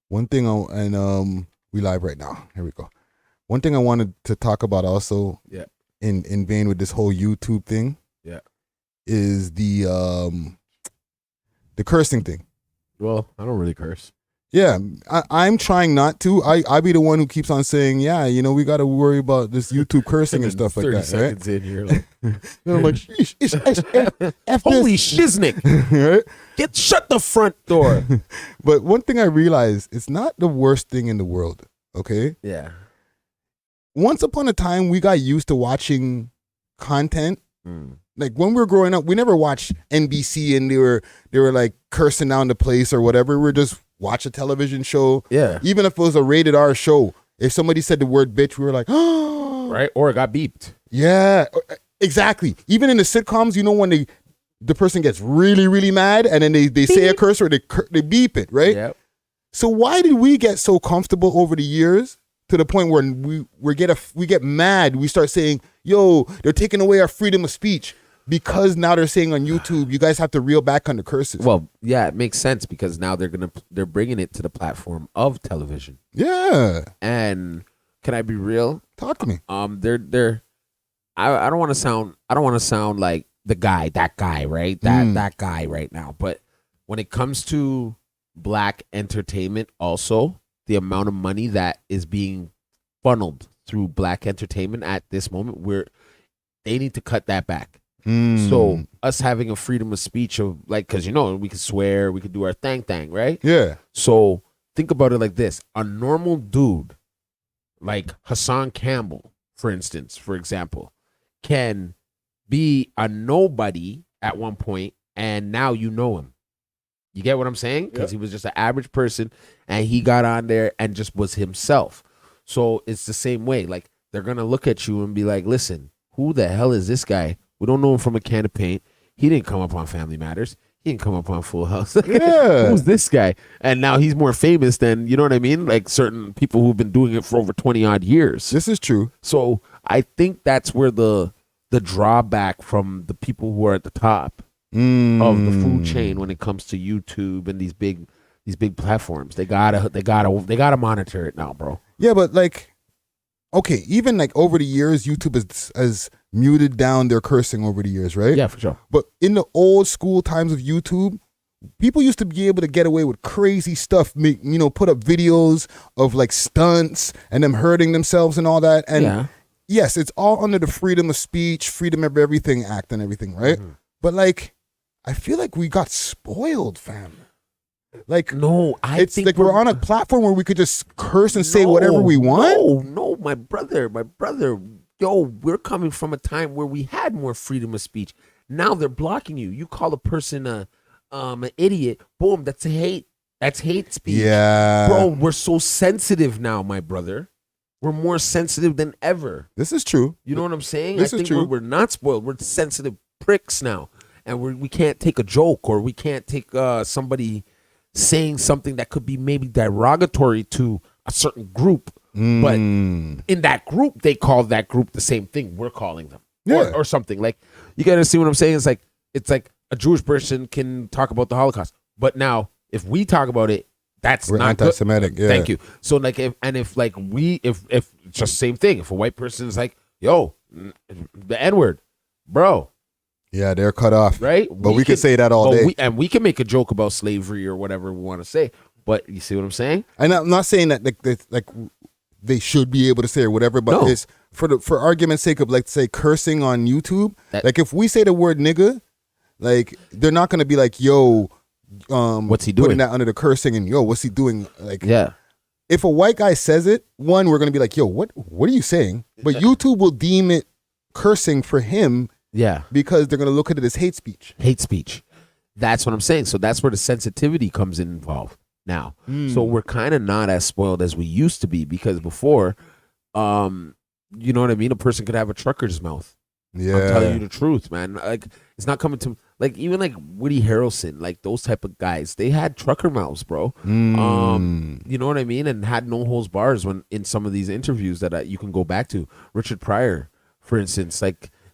One thing, we live right now. Here we go. One thing I wanted to talk about also, in vain with this whole YouTube thing, is the cursing thing. Well, I don't really curse. Yeah, I'm trying not to. I be the one who keeps on saying, yeah, we got to worry about this YouTube cursing and stuff like that, 30 seconds in, you're like, I'm like, F holy this. shiznick. Right? Shut the front door. But one thing I realized, it's not the worst thing in the world, okay? Yeah. Once upon a time, we got used to watching content. Like when we were growing up, we never watched NBC and they were like cursing down the place or whatever. We were just watch a television show. Yeah. Even if it was a rated R show, if somebody said the word bitch, we were like, oh. Right? Or it got beeped. Yeah, exactly. Even in the sitcoms, when the person gets really, really mad and then they say a curse or they beep it, right? Yep. So why did we get so comfortable over the years to the point where we get mad? We start saying, yo, they're taking away our freedom of speech. Because now they're saying on YouTube, you guys have to reel back on the curses. Well, yeah, it makes sense because now they're bringing it to the platform of television. Yeah. And can I be real? Talk to me. I don't want to sound like that guy, right? That guy right now. But when it comes to black entertainment, also the amount of money that is being funneled through black entertainment at this moment, they need to cut that back. So us having a freedom of speech of because we could swear, we could do our thing, right? Yeah. So think about it like this: a normal dude like Hassan Campbell, for example, can be a nobody at one point, and now you know him. You get what I'm saying? Because he was just an average person, and he got on there and just was himself. So it's the same way. Like they're gonna look at you and be like, "Listen, who the hell is this guy? We don't know him from a can of paint. He didn't come up on Family Matters. He didn't come up on Full House. Yeah. Who's this guy?" And now he's more famous than, you know what I mean? Like certain people who've been doing it for over 20 odd years. This is true. So I think that's where the drawback from the people who are at the top of the food chain when it comes to YouTube and these big platforms. They gotta monitor it now, bro. Yeah, but okay, even over the years, YouTube has muted down their cursing over the years, right? Yeah, for sure. But in the old school times of YouTube, people used to be able to get away with crazy stuff, put up videos of stunts and them hurting themselves and all that. And yes, it's all under the freedom of speech, freedom of everything act and everything, right? Mm-hmm. But I feel like we got spoiled, fam. No, I think we're on a platform where we could just curse and say whatever we want. No, my brother. Yo, we're coming from a time where we had more freedom of speech. Now they're blocking you. You call a person an idiot, boom, that's hate. That's hate speech. Yeah. Bro, we're so sensitive now, my brother. We're more sensitive than ever. This is true. You know what I'm saying? This is true. We're not spoiled. We're sensitive pricks now. And we can't take a joke or we can't take somebody saying something that could be maybe derogatory to a certain group. But in that group, they call that group the same thing we're calling them. Yeah. Or something. You gotta see what I'm saying? It's like a Jewish person can talk about the Holocaust. But now, if we talk about it, we're not anti-Semitic. Yeah. Thank you. So if just same thing. If a white person is like, yo, the N-word, bro. Yeah, they're cut off. Right? But we can say that all day. We can make a joke about slavery or whatever we want to say. But you see what I'm saying? And I'm not saying that they should be able to say or whatever, but it's for argument's sake of say cursing on YouTube. If we say the word nigga, they're not gonna be like, yo, what's he doing? Putting that under the cursing and yo, what's he doing? Yeah. If a white guy says it, one, we're gonna be like, yo, what are you saying? But YouTube will deem it cursing for him. Yeah. Because they're gonna look at it as hate speech. Hate speech. That's what I'm saying. So that's where the sensitivity comes involved now. So we're kind of not as spoiled as we used to be because before, you know what I mean? A person could have a trucker's mouth. Yeah. I'm telling you the truth, man. It's not coming to even Woody Harrelson, those type of guys. They had trucker mouths, bro. You know what I mean? And had no holds bars when in some of these interviews that you can go back to. Richard Pryor, for instance,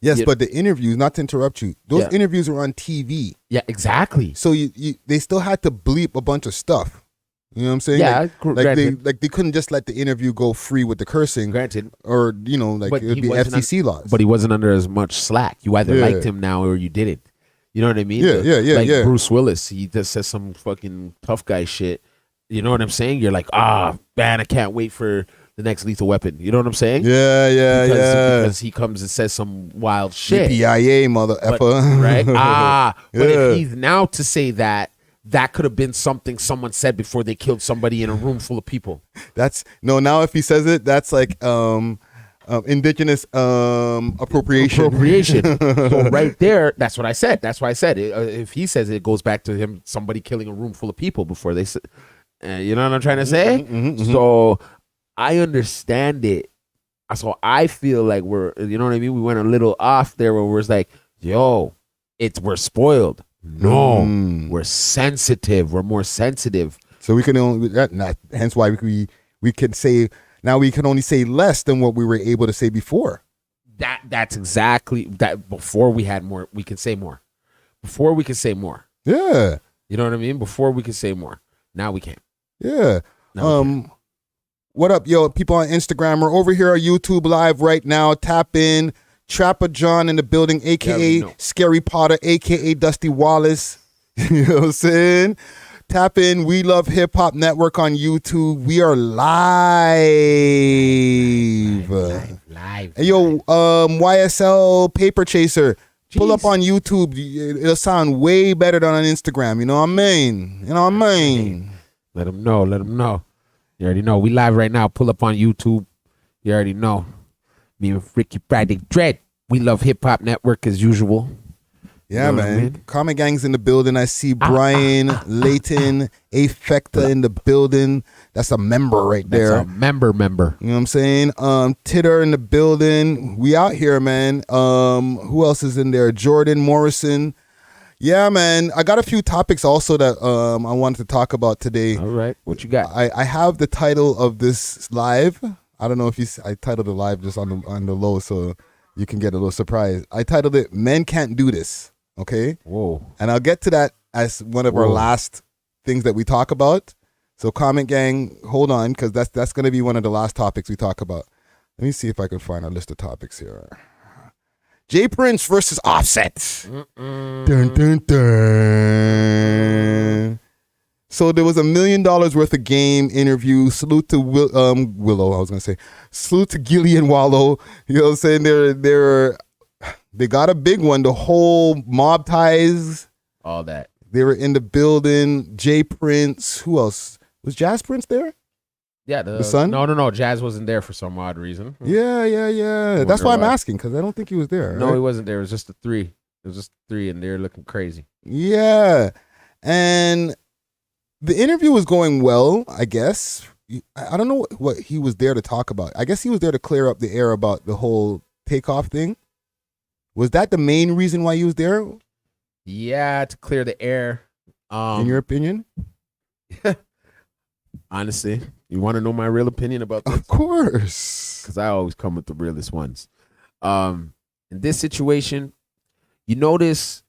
Yes, but the interviews, not to interrupt you, those interviews are on TV. Yeah, exactly. So they still had to bleep a bunch of stuff. You know what I'm saying? Yeah, like they couldn't just let the interview go free with the cursing. Granted. Or, you know, like it would be FCC laws. But he wasn't under as much slack. You either liked him now or you didn't. You know what I mean? Yeah. Like Bruce Willis, he just says some fucking tough guy shit. You know what I'm saying? You're like, man, I can't wait for the next Lethal Weapon. You know what I'm saying? Yeah. Because he comes and says some wild shit. PIA, mother effer. Right? But if he's now to say that could have been something someone said before they killed somebody in a room full of people. Now if he says it, that's like indigenous appropriation. So right there, that's what I said. That's why I said if he says it goes back to him, somebody killing a room full of people before they said, you know what I'm trying to say? So I understand it. So I feel like we're, you know what I mean? We went a little off there where we're like, yo, we're spoiled. No, we're sensitive. We're more sensitive. So we can only, hence why we can say, now we can only say less than what we were able to say before. That's exactly that. Before we had more, we could say more. Before we could say more. Yeah. You know what I mean? Before we could say more. Now we can't. Yeah. What up, yo? People on Instagram. We're over here on YouTube Live right now. Tap in. Trapper John in the building, a.k.a. Scary Potter, a.k.a. Dusty Wallace. You know what I'm saying? Tap in. We Love Hip Hop Network on YouTube. We are live. Hey, yo, YSL Paper Chaser. Jeez. Pull up on YouTube. It'll sound way better than on Instagram. You know what I mean? Let them know. You already know. We live right now. Pull up on YouTube. You already know. Me and Ricky Friday Dread. We Love Hip Hop Network as usual. Yeah, you know man. I mean? Comment Gang's in the building. I see Brian, Layton, Affecta in the building. That's a member right there. That's a member. You know what I'm saying? Titter in the building. We out here, man. Who else is in there? Jordan Morrison. Yeah, man. I got a few topics also that I wanted to talk about today. All right. What you got? I have the title of this live. I don't know if I titled the live just on the low so you can get a little surprise. I titled it "Men Can't Do This." Okay. Whoa. And I'll get to that as one of our last things that we talk about. So Comment Gang, hold on, because that's going to be one of the last topics we talk about. Let me see if I can find a list of topics here. J Prince versus Offset. Dun, dun, dun. So there was $1 million worth of game interview. Salute to Willow. I was gonna say salute to Gillian Wallow. You know what I'm saying? They got a big one. The whole mob ties, all that. They were in the building. J Prince. Who else was? Jazz Prince there? Yeah, the son. No. Jazz wasn't there for some odd reason. Yeah. That's why I'm asking, because I don't think he was there. No, he wasn't there. It was just the three. And they're looking crazy. Yeah, and the interview was going well, I guess. I don't know what he was there to talk about. I guess he was there to clear up the air about the whole takeoff thing. Was that the main reason why he was there? Yeah, to clear the air. In your opinion? Honestly, you want to know my real opinion about this? Of course. Because I always come with the realest ones. In this situation, you notice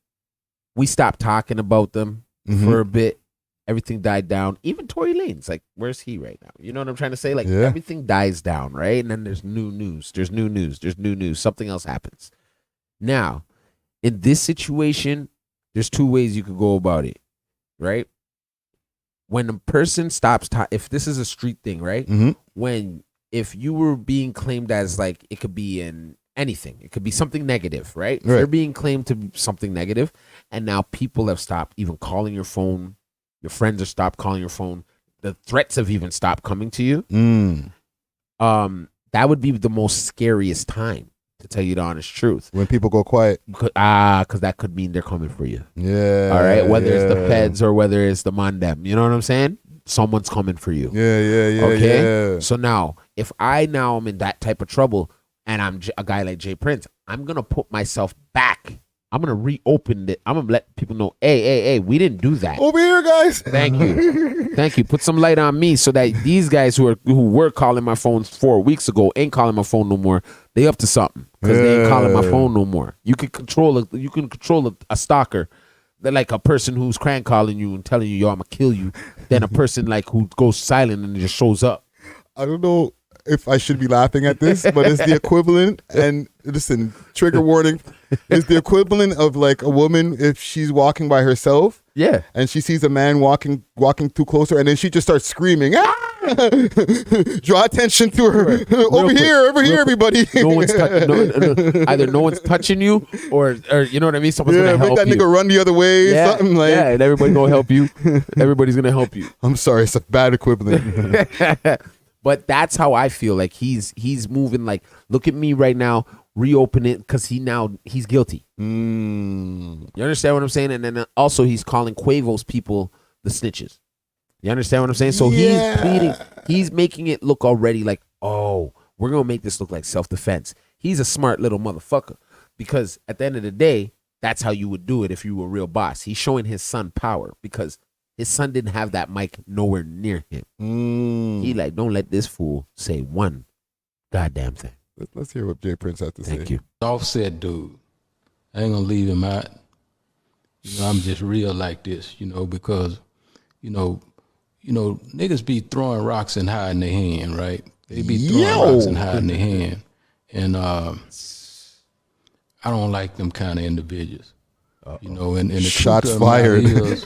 we stopped talking about them for a bit. Everything died down. Even Tory Lanez, like, where's he right now? You know what I'm trying to say? Like, everything dies down, right? And then there's new news. There's new news. Something else happens. Now, in this situation, there's two ways you could go about it, right? When a person stops, if this is a street thing, right? If you were being claimed as, like, it could be in anything. It could be something negative, right? If you're being claimed to be something negative, and now people have stopped even calling your phone. Your friends have stopped calling your phone. The threats have even stopped coming to you. That would be the most scariest time, to tell you the honest truth. When people go quiet. Because that could mean they're coming for you. Yeah. All right? Whether it's the feds or whether it's the Mandem. You know what I'm saying? Someone's coming for you. Yeah. Okay? Yeah. So now, if I now am in that type of trouble and I'm a guy like J Prince, I'm going to put myself back. I'm going to reopen it. I'm going to let people know, hey, we didn't do that. Over here, guys. Thank you. Put some light on me so that these guys who were calling my phone 4 weeks ago ain't calling my phone no more. They up to something because they ain't calling my phone no more. You can control a stalker like a person who's crank calling you and telling you, yo, I'm gonna kill you, than a person like who goes silent and just shows up. I don't know if I should be laughing at this, but it's the equivalent. And listen, trigger warning, it's the equivalent of like a woman if she's walking by herself. Yeah. And she sees a man walking too closer, and then she just starts screaming, ah! Draw attention to her. Over here, everybody. No one's either no one's touching you or you know what I mean? Someone's gonna help you. Make that nigga run the other way, something like. Yeah, and everybody's gonna help you. Everybody's gonna help you. I'm sorry, it's a bad equivalent. But that's how I feel. Like he's moving. Like, look at me right now. Reopen it because he's guilty. You understand what I'm saying? And then also he's calling Quavo's people the snitches. You understand what I'm saying? So he's pleading. He's making it look already like, oh, we're gonna make this look like self-defense. He's a smart little motherfucker because at the end of the day, that's how you would do it if you were a real boss. He's showing his son power because his son didn't have that mic nowhere near him. He like, don't let this fool say one goddamn thing. Let's hear what Jay Prince has to say. Thank you. Offset dude. I ain't gonna leave him out. You know, I'm just real like this, you know, because, you know, niggas be throwing rocks and hiding their hand, right? They be throwing rocks and hiding their hand. And I don't like them kind of individuals. You know, and the shots truth fired. Is,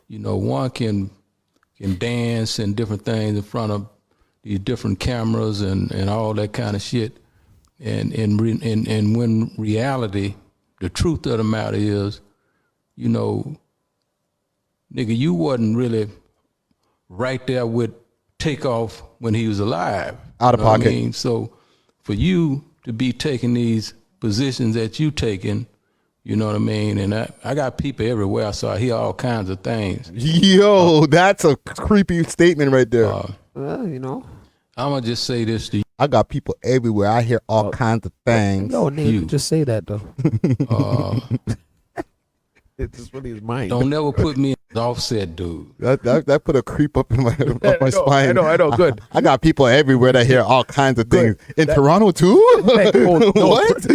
you know, one can dance and different things in front of these different cameras and all that kind of shit. And when reality, the truth of the matter is, you know, nigga, you wasn't really right there with Takeoff when he was alive. Out of pocket. I mean? So for you to be taking these positions that you taking, you know what I mean? And I got people everywhere, so I hear all kinds of things. Yo, that's a creepy statement right there. You know. I'm going to just say this to you. I got people everywhere. I hear all kinds of things. No, nigga, you just say that, though. It's just really his mind. Don't never put me in an Offset dude. That put a creep up in my spine. I know, good. I got people everywhere that hear all kinds of things. In Toronto, too? What?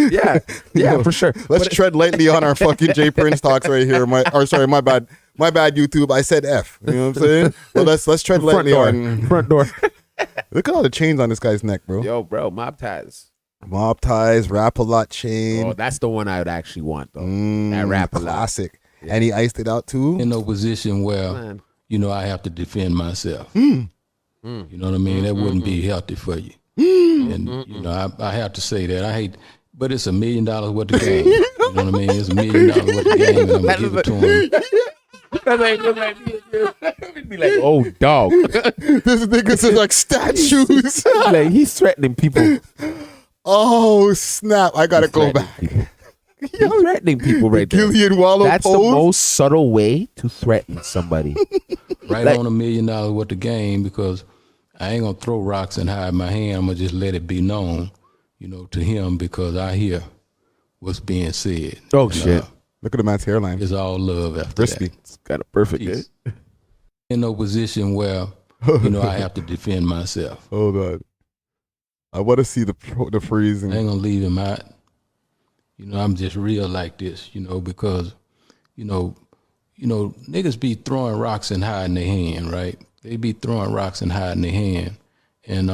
Yeah, for sure. Let's tread lightly on our fucking Jay Prince talks right here. My bad. My bad, YouTube. I said F. You know what I'm saying? Well, let's tread lightly on. Front door. Look at all the chains on this guy's neck, bro. Yo, bro, mob ties. Mob ties, Rap-A-Lot chain. Oh, that's the one I would actually want, though. That Rap-A-Lot. Classic. Yeah. And he iced it out, too? In no position where, you know, I have to defend myself. You know what I mean? That wouldn't be healthy for you. And, you know, I have to say that. I hate, but it's $1 million worth of game. You know what I mean? It's $1 million worth of game, and I'm going to give it to him. Be like, oh, dog. This nigga's like statues. Like, he's threatening people. Oh, snap. I got to go back. He's threatening people right there. Gillian Wallow That's pose? the most subtle way to threaten somebody. Right on $1 million worth of game, because I ain't going to throw rocks and hide my hand. I'm going to just let it be known, you know, to him, because I hear what's being said. Oh, shit. Look at the man's hairline. It's all love after Crispy. that. It's got a perfect day. In no position where, you know, I have to defend myself. Hold on. I want to see the freezing. I ain't going to leave him out. You know, I'm just real like this, you know, because, you know, niggas be throwing rocks and hiding their hand, right? They be throwing rocks and hiding their hand. And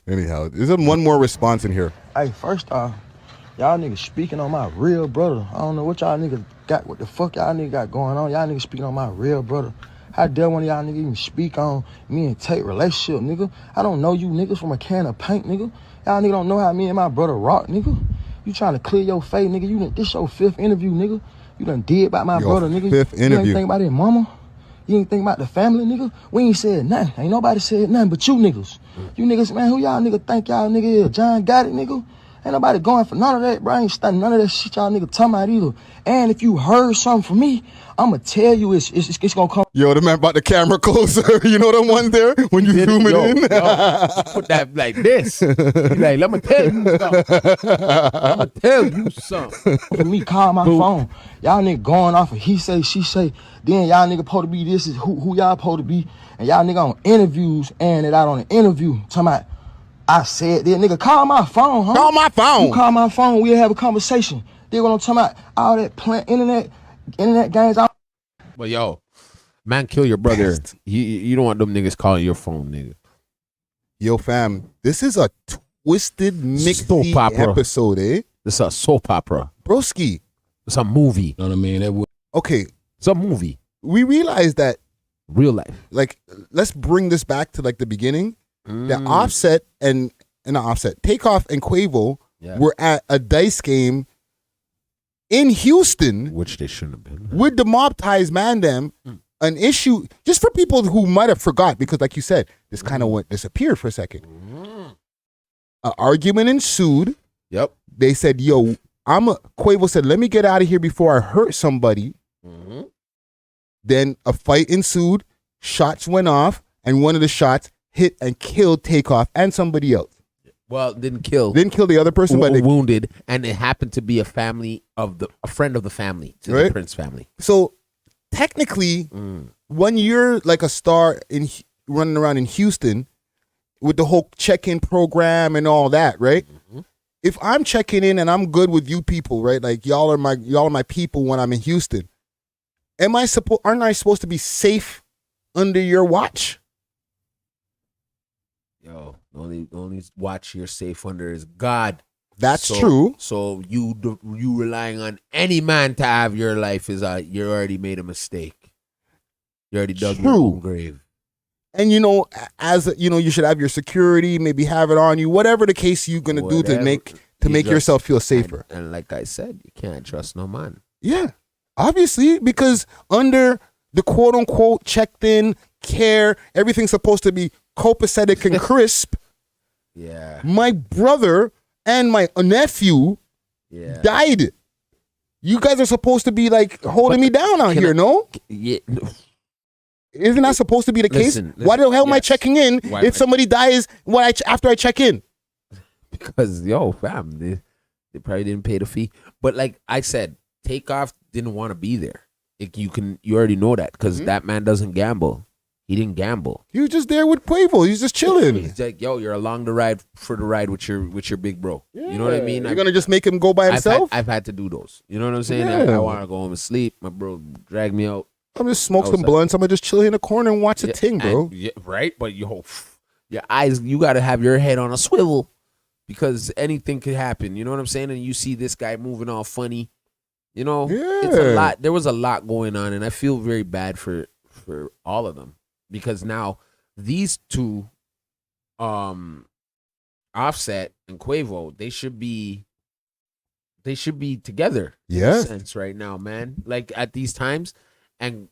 anyhow, there's one more response in here. Hey, first off, y'all niggas speaking on my real brother. I don't know what y'all niggas got, what the fuck y'all niggas got going on. Y'all niggas speaking on my real brother. How dare one of y'all niggas even speak on me and Tate relationship, nigga? I don't know you niggas from a can of paint, nigga. Y'all niggas don't know how me and my brother rock, nigga. You trying to clear your face, nigga. This your 5th interview, nigga. You done did about my brother, nigga. 5th interview. You ain't think about his mama. You ain't think about the family, nigga. We ain't said nothing. Ain't nobody said nothing but you niggas. You niggas, man, who y'all nigga think y'all nigga is? John got it, nigga. Ain't nobody going for none of that, bro. I ain't studying none of that shit y'all nigga talking about either. And if you heard something from me, I'ma tell you it's gonna come. Yo, the man brought the camera closer. You know them ones there? When you zoom it in? Put that like this. Like, let me tell you something. I'ma tell you something. For me, call my phone. Y'all nigga going off of he say, she say. Then y'all nigga supposed to be this is who y'all supposed to be. And y'all nigga on interviews and it out on an interview. Talking about, I said that, nigga, call my phone, huh? Call my phone. You call my phone, we'll have a conversation. Then what I'm talking about, all that plant internet, Internet games, But yo, man, kill your brother. You don't want them niggas calling your phone, nigga. Yo, fam, this is a twisted, mixed Soap opera. episode, eh? This is a soap opera. Broski. It's a movie. You know what I mean? That would Okay, It's a movie. we realize that, Real life. like, let's bring this back to, like, the beginning. That Offset and not Offset, Takeoff and Quavo were at a dice game in Houston, Which they shouldn't have been. with the mob ties, man, them. An issue, just for people who might have forgot, because like you said, this kind of disappeared for a second. An argument ensued. Yep. They said, yo, Quavo said, let me get out of here before I hurt somebody. Then a fight ensued. Shots went off, and one of the shots hit and killed Takeoff and somebody else. Well, didn't kill. Didn't kill the other person, but they wounded, and it happened to be a friend of the family to the Prince family. So technically, when you're like a star running around in Houston with the whole check-in program and all that, right? If I'm checking in and I'm good with you people, right? Like y'all are my people when I'm in Houston. Aren't I supposed to be safe under your watch? Yo, the only watch you're safe under is God. That's true. So you relying on any man to have your life is you already made a mistake. You already dug your own grave. And you should have your security, maybe have it on you, whatever the case you're gonna do to make yourself feel safer. And like I said, you can't trust no man. Yeah, obviously, because under the quote unquote checked in care, everything's supposed to be copacetic and crisp. Yeah. My brother and my nephew died. You guys are supposed to be like holding me down out here, no? Yeah. Isn't that supposed to be the case? Listen, Why the hell am I checking in if somebody dies after I check in? Because fam, they probably didn't pay the fee. But like I said, Takeoff didn't want to be there. You already know that because that man doesn't gamble. He didn't gamble. He was just there with Quavo. He's just chilling. He's like, you're along the ride with your big bro. Yeah. You know what I mean? You're gonna just make him go by himself? I've had to do those. You know what I'm saying? Yeah. I want to go home and sleep. My bro dragged me out. I'm just smoke some blunts. I'm gonna just chill in the corner and watch the ting, bro. Right? But your eyes, you got to have your head on a swivel because anything could happen. You know what I'm saying? And you see this guy moving all funny. It's a lot. There was a lot going on, and I feel very bad for all of them because now these two, Offset and Quavo, they should be together. Yeah. In a sense right now, man. Like at these times. And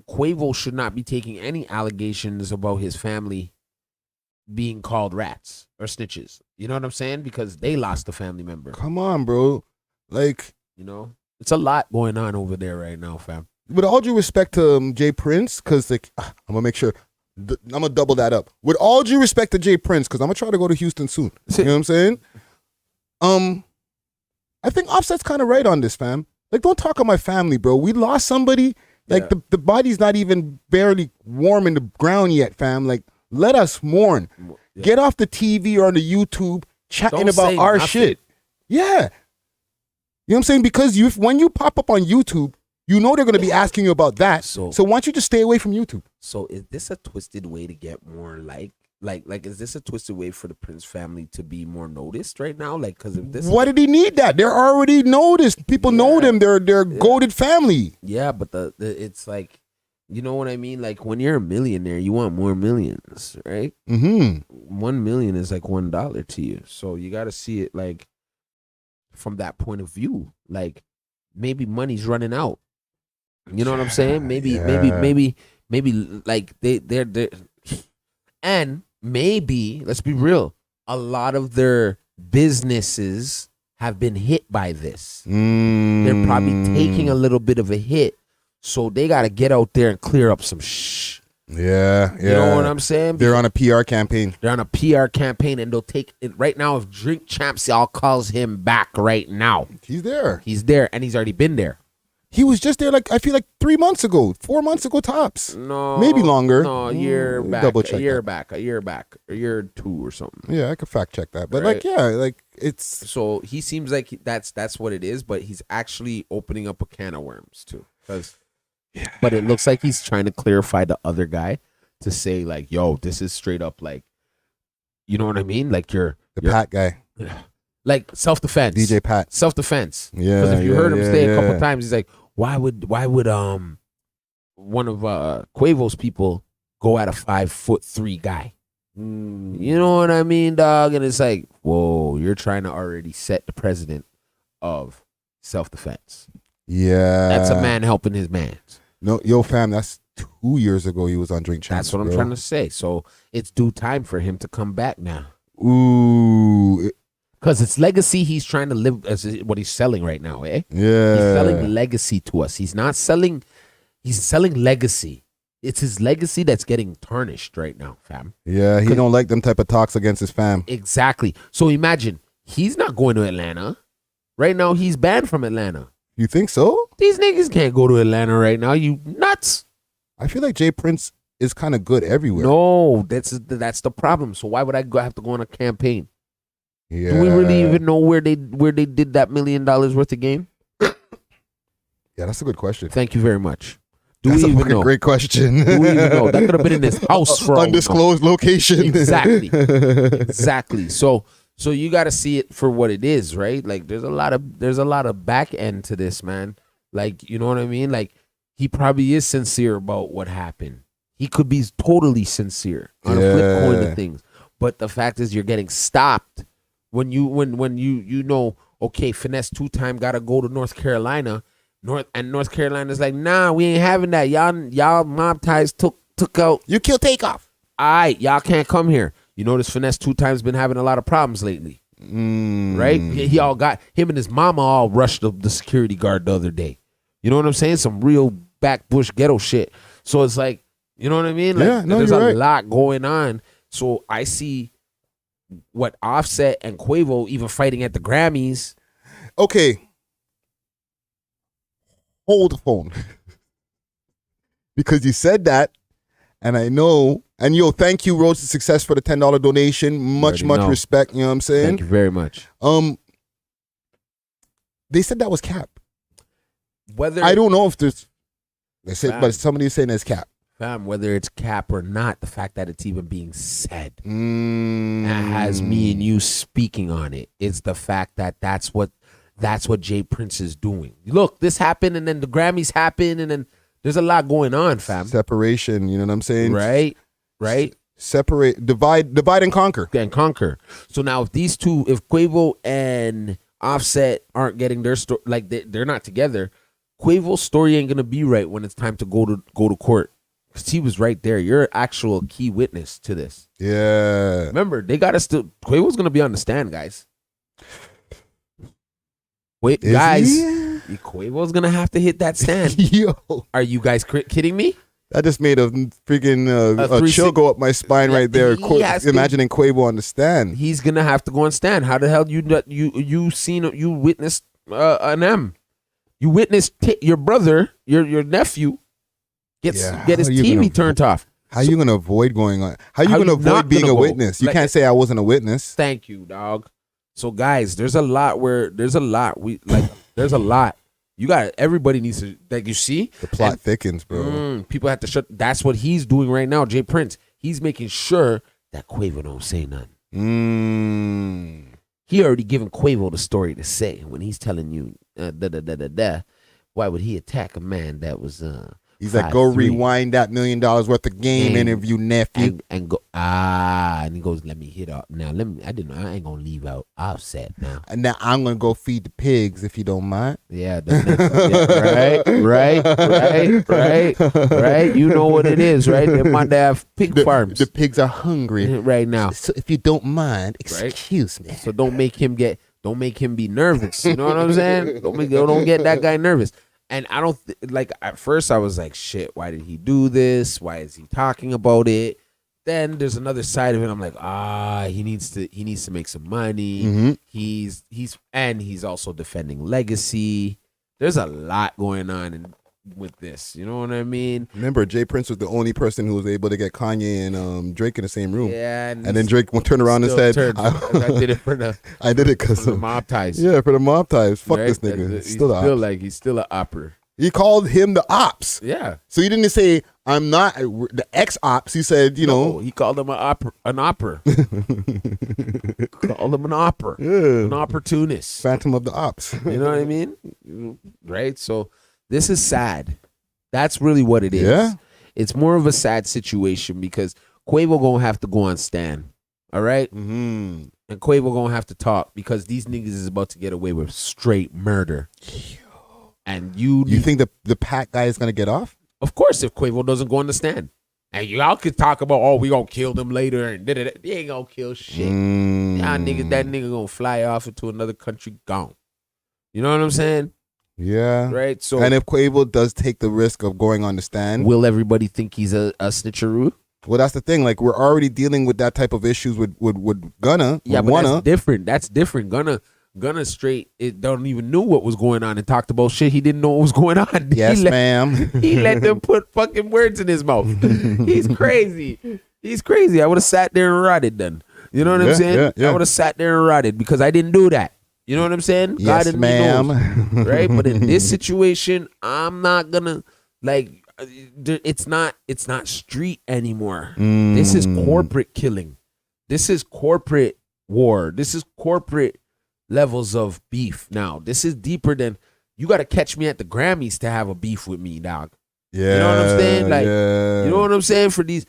Quavo should not be taking any allegations about his family being called rats or snitches. You know what I'm saying? Because they lost a family member. Come on, bro. Like, it's a lot going on over there right now, fam. With all due respect to Jay Prince, because I'm gonna make sure I'm gonna double that up. With all due respect to Jay Prince, because I'm gonna try to go to Houston soon. You know what I'm saying? I think Offset's kind of right on this, fam. Like, don't talk on my family, bro. We lost somebody. Like, the body's not even barely warm in the ground yet, fam. Like, let us mourn. Yeah. Get off the TV or on the YouTube chatting about our shit. Yeah. You know what I'm saying? Because when you pop up on YouTube, they're going to be asking you about that. So why don't you just stay away from YouTube? So is this a twisted way to get more like is this a twisted way for the Prince family to be more noticed right now? Like, because of this, why did he need that? They're already noticed. People know them. They're goated family. Yeah, but the it's like, you know what I mean? Like when you're a millionaire, you want more millions, right? 1 million is like $1 to you, so you got to see it like from that point of view. Like maybe money's running out. You know what I'm saying? Maybe like they're and maybe, let's be real, a lot of their businesses have been hit by this. They're probably taking a little bit of a hit, so they got to get out there and clear up some Yeah. You know what I'm saying? They're on a PR campaign. They're on a PR campaign, and they'll take it right now. If Drink Champs y'all calls him back right now, he's there. He's there, and he's already been there. He was just there, like, I feel like 3 months ago, 4 months ago tops. No. Maybe longer. No, a year back. Double check a year back. A year or two or something. Yeah, I could fact check that. But, right. it's... So he seems like that's what it is, but he's actually opening up a can of worms, too. But it looks like he's trying to clarify the other guy to say like, yo, this is straight up like, you know what I mean? Like you're Pat guy. Like self-defense. DJ Pat. Self-defense. Yeah. Because if you heard him say a couple times, he's like, why would one of Quavo's people go at a 5'3" guy? You know what I mean, dog? And it's like, whoa, you're trying to already set the precedent of self-defense. Yeah. That's a man helping his man. No, yo, fam, that's 2 years ago he was on Drink Champs. That's what I'm trying to say. So it's due time for him to come back now. Ooh. Because it's legacy he's trying to live as what he's selling right now, eh? Yeah. He's selling legacy to us. He's selling legacy. It's his legacy that's getting tarnished right now, fam. Yeah, he don't like them type of talks against his fam. Exactly. So imagine, he's not going to Atlanta. Right now, he's banned from Atlanta. You think so? These niggas can't go to Atlanta right now. You nuts. I feel like Jay Prince is kind of good everywhere. No, that's the problem. So why would I have to go on a campaign? Yeah. Do we really even know where they did that $1 million worth of game? Yeah, that's a good question. Thank you very much. That's we a even fucking know? great question. Do we even know? That could have been in his house for undisclosed location. Exactly. Exactly. So you got to see it for what it is, right? Like there's a lot of back end to this, man. Like, you know what I mean? Like he probably is sincere about what happened. He could be totally sincere on a flip coin of things. But the fact is you're getting stopped when you know, okay, Finesse 2-time got to go to North Carolina. North Carolina's like, nah, we ain't having that. Y'all mob ties took out. You kill Takeoff. All right, y'all can't come here. You notice Finesse 2-time's been having a lot of problems lately. Right? He all got him and his mama all rushed the security guard the other day. You know what I'm saying? Some real back bush ghetto shit. So it's like, you know what I mean? Like, Yeah, no, there's you're a right. lot going on. So I see what Offset and Quavo even fighting at the Grammys. Okay. Hold the phone. Because you said that, and I know, and yo, thank you, Road to Success, for the $10 donation. Much know. respect, you know what I'm saying? Thank you very much. They said that was cap. Whether I don't know if there's, they said, Fam. but somebody's saying it's cap. Fam, whether it's cap or not, the fact that it's even being said that has me and you speaking on it. It's the fact that that's what Jay Prince is doing. Look, this happened, and then the Grammys happened, and then there's a lot going on, fam. Separation, you know what I'm saying? Right. Separate, divide and conquer. And conquer. So now, if these two, if Quavo and Offset aren't getting their story, like they're not together, Quavo's story ain't gonna be right when it's time to go to court. Because he was right there. You're an actual key witness to this. Yeah. Remember, they got to still. Quavo's going to be on the stand, guys. Wait, Is guys. he? Quavo's going to have to hit that stand. Yo. Are you guys kidding me? That just made a freaking a chill 360 go up my spine right there. Imagining Quavo on the stand. He's going to have to go on stand. How the hell you witnessed an M? You witnessed your brother, your nephew, get his TV turned off. How you gonna avoid going on? How you gonna avoid being a witness? You can't say I wasn't a witness. Thank you, dog. So guys, there's a lot. There's a lot. You got everybody needs to, like, you see The plot thickens, bro. People have to shut. That's what he's doing right now. Jay Prince. He's making sure that Quavo don't say nothing. He already given Quavo the story to say when he's telling you why would he attack a man that was He's like, go rewind that $1 million worth of game interview, nephew. And go, and he goes, let me hit up. Now, I ain't going to leave out Offset now. And now I'm going to go feed the pigs if you don't mind. Yeah, right. You know what it is, right? They might have pig farms. The pigs are hungry right now. So if you don't mind, excuse me. So don't make him be nervous. You know what I'm saying? Don't get that guy nervous. And I don't at first I was like, shit, why did he do this? Why is he talking about it? Then there's another side of it. I'm like, he needs to make some money. Mm-hmm. He's also defending legacy. There's a lot going on with this. You know what I mean? Remember, Jay Prince was the only person who was able to get Kanye and Drake in the same room. Yeah, and then Drake turned around and said, I did it for the I did it because of the mob ties. Yeah, for the mob ties. Fuck right? this nigga. He's still an opera. He called him the ops. Yeah. So he didn't say, I'm not the ex-ops. He said, he called him an opera. Called him an opera. Yeah. An opportunist. Phantom of the ops. You know what I mean? Right? So this is sad. That's really what it is. Yeah. It's more of a sad situation because Quavo gonna have to go on stand. All right? Mm-hmm. And Quavo gonna have to talk because these niggas is about to get away with straight murder. And you think the Pat guy is gonna get off? Of course, if Quavo doesn't go on the stand. And y'all could talk about, we gonna kill them later and da-da-da. They ain't gonna kill shit. Y'all niggas, that nigga gonna fly off into another country gone. You know what I'm saying? Yeah. Right? So, and if Quavo does take the risk of going on the stand, will everybody think he's a snitcheroo? Well, that's the thing. Like, we're already dealing with that type of issues with Gunna. Yeah, but that's different. That's different. Gunna straight, it don't even knew what was going on and talked about shit he didn't know what was going on. Yes, ma'am. He let them put fucking words in his mouth. He's crazy. He's crazy. I would have sat there and rotted then. You know what I'm saying? Yeah. I would have sat there and rotted because I didn't do that. You know what I'm saying? Yes, God ma'am. knows, right? But in this situation, I'm not gonna it's not street anymore. This is corporate killing. This is corporate war. This is corporate levels of beef. Now, this is deeper than you got to catch me at the Grammys to have a beef with me, dog. Yeah, you know what I'm saying? Like, you know what I'm saying? For these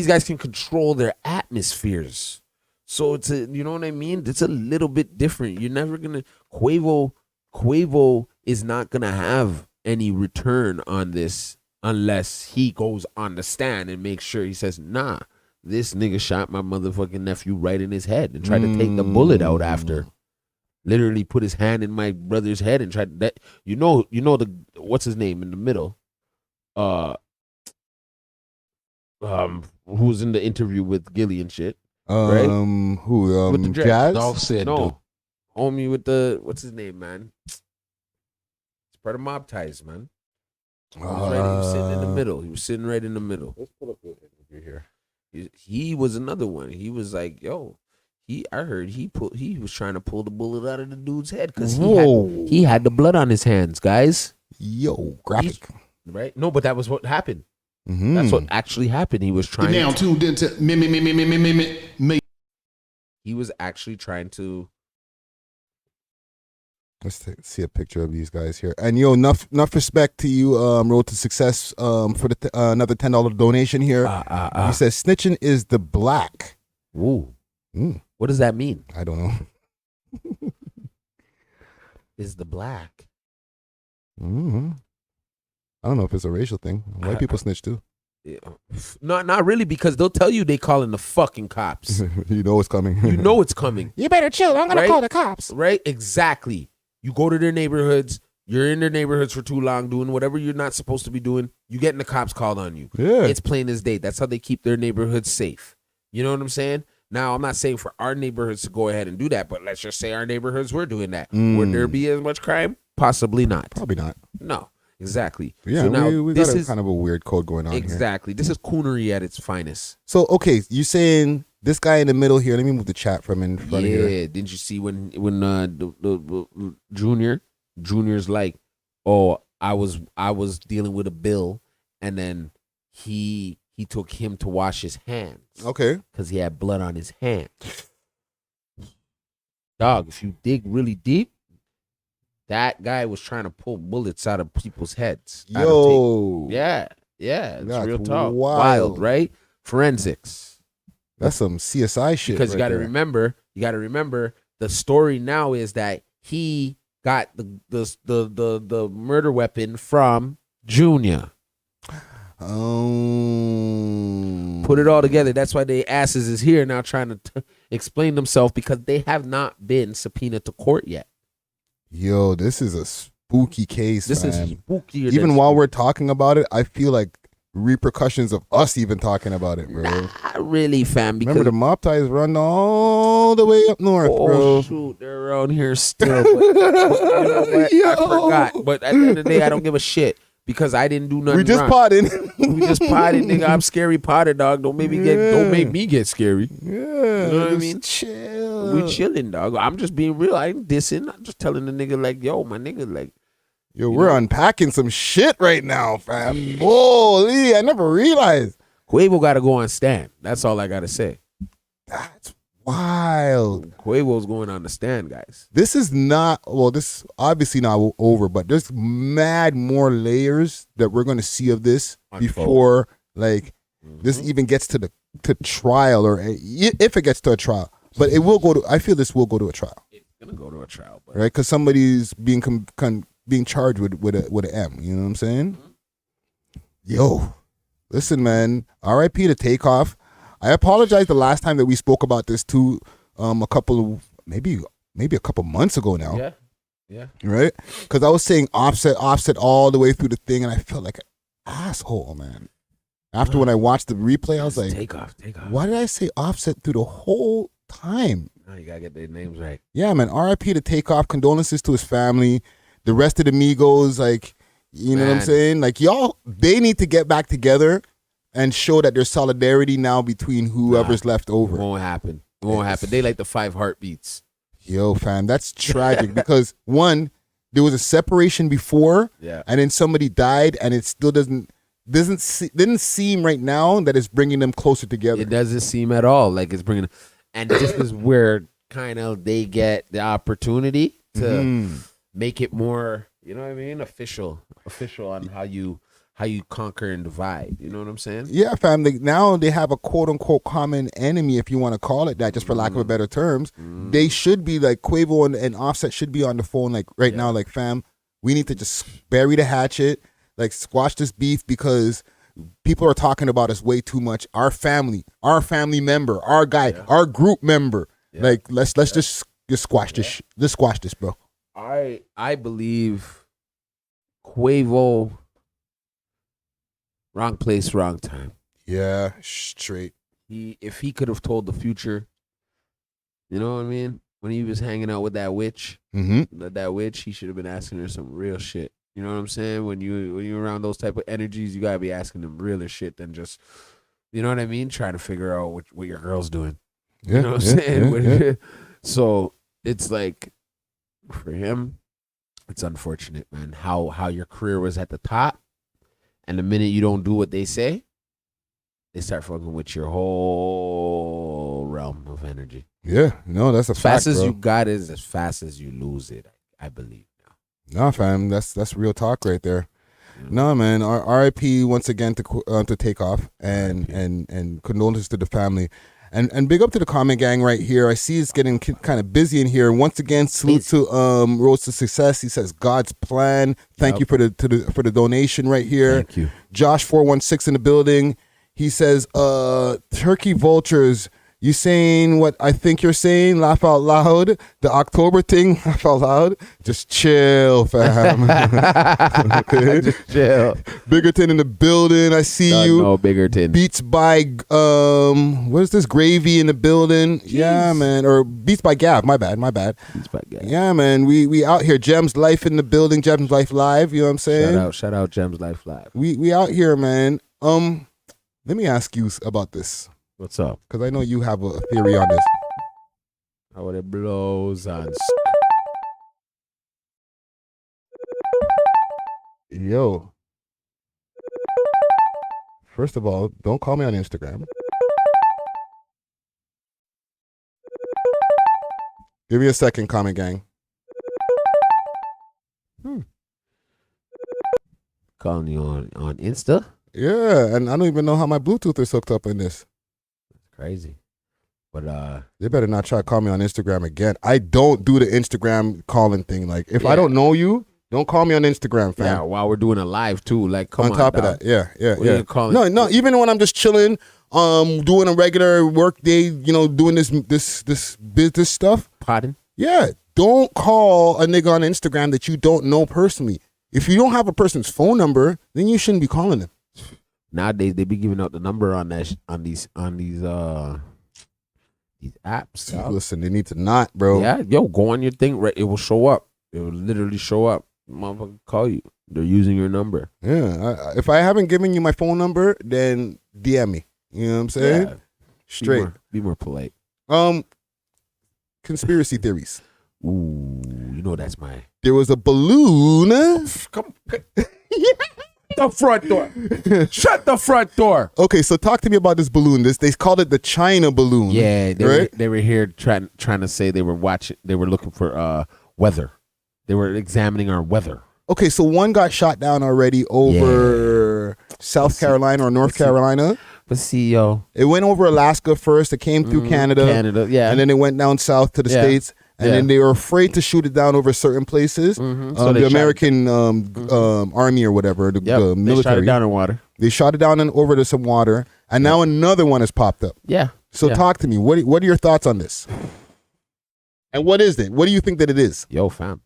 guys can control their atmospheres. So it's you know what I mean? It's a little bit different. You're never gonna Quavo is not gonna have any return on this unless he goes on the stand and makes sure he says, nah, this nigga shot my motherfucking nephew right in his head and tried to take the bullet out after. Literally put his hand in my brother's head and tried that. You know the what's his name in the middle? Who's in the interview with Gilly and shit? Right? Who? With the dress. Jazz? Offset, No, dude. homie with the what's his name, man? It's part of Mob Ties, man. He was sitting in the middle. He was sitting right in the middle. Let's pull up the interview here. He was another one. He was like, yo. I heard he was trying to pull the bullet out of the dude's head because he had the blood on his hands, guys. Yo, graphic. Right? No, but that was what happened. Mm-hmm. That's what actually happened. He was trying. Now tuned into me. He was actually trying to. Let's see a picture of these guys here. And yo, enough respect to you, Road to Success, for the another $10 donation here. He says snitching is the black. Ooh. What does that mean? I don't know. Is the black? Mm-hmm. I don't know if it's a racial thing. White people snitch too. Yeah. Not really, because they'll tell you they calling the fucking cops. You know it's coming. You know it's coming. You better chill. I'm gonna call the cops. Right? Exactly. You go to their neighborhoods. You're in their neighborhoods for too long doing whatever you're not supposed to be doing. You getting the cops called on you. Yeah. It's plain as day. That's how they keep their neighborhoods safe. You know what I'm saying? Now, I'm not saying for our neighborhoods to go ahead and do that, but let's just say our neighborhoods were doing that. Would there be as much crime? Possibly not. Probably not. No, exactly. Yeah, so now, we got kind of a weird code going on here. Exactly. This is coonery at its finest. So, okay, you saying this guy in the middle here, let me move the chat from in front of here. Yeah, didn't you see when the Junior's like, oh, I was dealing with a bill, and then he took him to wash his hands. Okay. Because he had blood on his hands. Dog, if you dig really deep, that guy was trying to pull bullets out of people's heads. Yo. Yeah. It's That's real talk. wild, right? Forensics. That's some CSI shit. Because you got to remember, the story now is that he got the murder weapon from Junior. Oh. Put it all together. That's why they asses is here now trying to explain themselves, because they have not been subpoenaed to court yet. Yo, this is a spooky case. This man. is spookier. Even while we're talking about it, I feel like repercussions of us even talking about it, bro. Not really, fam. Because remember the mob ties run all the way up north, bro. Shoot, they're around here still. But you know what? I forgot. But at the end of the day, I don't give a shit. Because I didn't do nothing. We just wrong. potted. We just potted, nigga. I'm scary potted, dog. Don't make me get scary. Yeah. You know what I mean? Chill. We chilling, dog. I'm just being real. I ain't dissing. I'm just telling the nigga like, yo, my nigga, like, Yo, we're unpacking some shit right now, fam. Holy, I never realized. Quavo got to go on stand. That's all I got to say. That's wild. Quavo's going on the stand, guys. This is not, well, this is obviously not over, but there's mad more layers that we're going to see of this before, like, this even gets to trial, or if it gets to a trial. But it will go to, I feel this will go to a trial. It's going to go to a trial. But right? Because somebody's being being charged with an M. You know what I'm saying? Yo, listen, man. R.I.P. to Takeoff. I apologize the last time that we spoke about this too. A couple of maybe a couple months ago now. Yeah. Right? Because I was saying offset all the way through the thing, and I felt like an asshole, man. After when I watched the replay, I was like, Takeoff. Why did I say Offset through the whole time? Oh, you gotta get their names right. Yeah, man. R.I.P. to Takeoff. Condolences to his family. The rest of the Migos, like, you know what I'm saying? Like, y'all, they need to get back together and show that there's solidarity now between whoever's left over. It won't happen. They like the 5 heartbeats. Yo, fam, that's tragic because one, there was a separation before, and then somebody died, and it still didn't seem right now that it's bringing them closer together. It doesn't seem at all like it's bringing, and this is where kind of they get the opportunity to make it more, you know what I mean, official on how you conquer and divide. You know what I'm saying? Yeah, fam. Now they have a quote unquote common enemy, if you want to call it that, just for lack of a better terms. They should be like Quavo and Offset should be on the phone like now, like, fam, we need to just bury the hatchet, like squash this beef because people are talking about us way too much. Our family member, our guy, our group member. Like let's just squash this. Let's squash this, bro. I believe Quavo, wrong place, wrong time. Yeah, straight. If he could have told the future, you know what I mean? When he was hanging out with that witch, that witch, he should have been asking her some real shit. You know what I'm saying? When you're around those type of energies, you gotta be asking them realer shit than just, you know what I mean? Trying to figure out what your girl's doing. You know what I'm saying? So it's like, for him, it's unfortunate, man. How your career was at the top, and the minute you don't do what they say, they start fucking with your whole realm of energy. Yeah, no, that's a fact, fast as bro. you got it is as fast as you lose it. I believe now. Nah, fam, that's real talk right there. No, man. R.I.P. once again to Takeoff, and condolences to the family, and big up to the comment gang right here. I see it's getting kind of busy in here. Once again, salute to Road to Success. He says God's plan. Thank you for the donation right here. Thank you. Josh 416 in the building. He says, turkey vultures. You saying what I think you're saying? Laugh out loud. The October thing, laugh out loud. Just chill, fam. Okay. Just chill. Biggerton in the building. I see you. No, Biggerton. Beats by what is this? Gravy in the building. Jeez. Yeah, man. Or Beats by Gav. My bad. Beats by Gav. Yeah, man. We out here. Gems Life in the building. Gems Life Live. You know what I'm saying? Shout out Gems Life Live. We out here, man. Let me ask you about this. What's up? Because I know you have a theory on this. How it blows on. Yo. First of all, don't call me on Instagram. Give me a second, comment gang. Calling you on Insta? Yeah, and I don't even know how my Bluetooth is hooked up in this. Crazy. But they better not try to call me on Instagram again. I don't do the Instagram calling thing. Like, if I don't know you, don't call me on Instagram, fam. Yeah, while we're doing a live too. Like, come on. On top of dog. that, yeah. What are you calling? No. Even when I'm just chilling, doing a regular work day, you know, doing this business stuff. Pardon? Yeah, don't call a nigga on Instagram that you don't know personally. If you don't have a person's phone number, then you shouldn't be calling them. Nowadays they be giving out the number on these apps. Dog. Listen, they need to not, bro. Yeah, yo, go on your thing. Right, it will show up. It will literally show up. Motherfucker call you. They're using your number. Yeah. If I haven't given you my phone number, then DM me. You know what I'm saying? Yeah. Straight. Be more polite. Conspiracy theories. Ooh, you know that's my. There was a balloon. Come. The front door. Shut the front door. Okay, so talk to me about this balloon. They called it the China balloon. Yeah, right? They were here trying to say they were looking for weather. They were examining our weather. Okay, so one got shot down already over South Carolina or North Carolina. But see, yo, it went over Alaska first. It came through Canada, yeah, and then it went down south to the States. And then they were afraid to shoot it down over certain places. So the American army or whatever, the military. They shot it down in water. They shot it down and over to some water. And now another one has popped up. Yeah. So talk to me. What are your thoughts on this? And what is it? What do you think that it is? Yo, fam.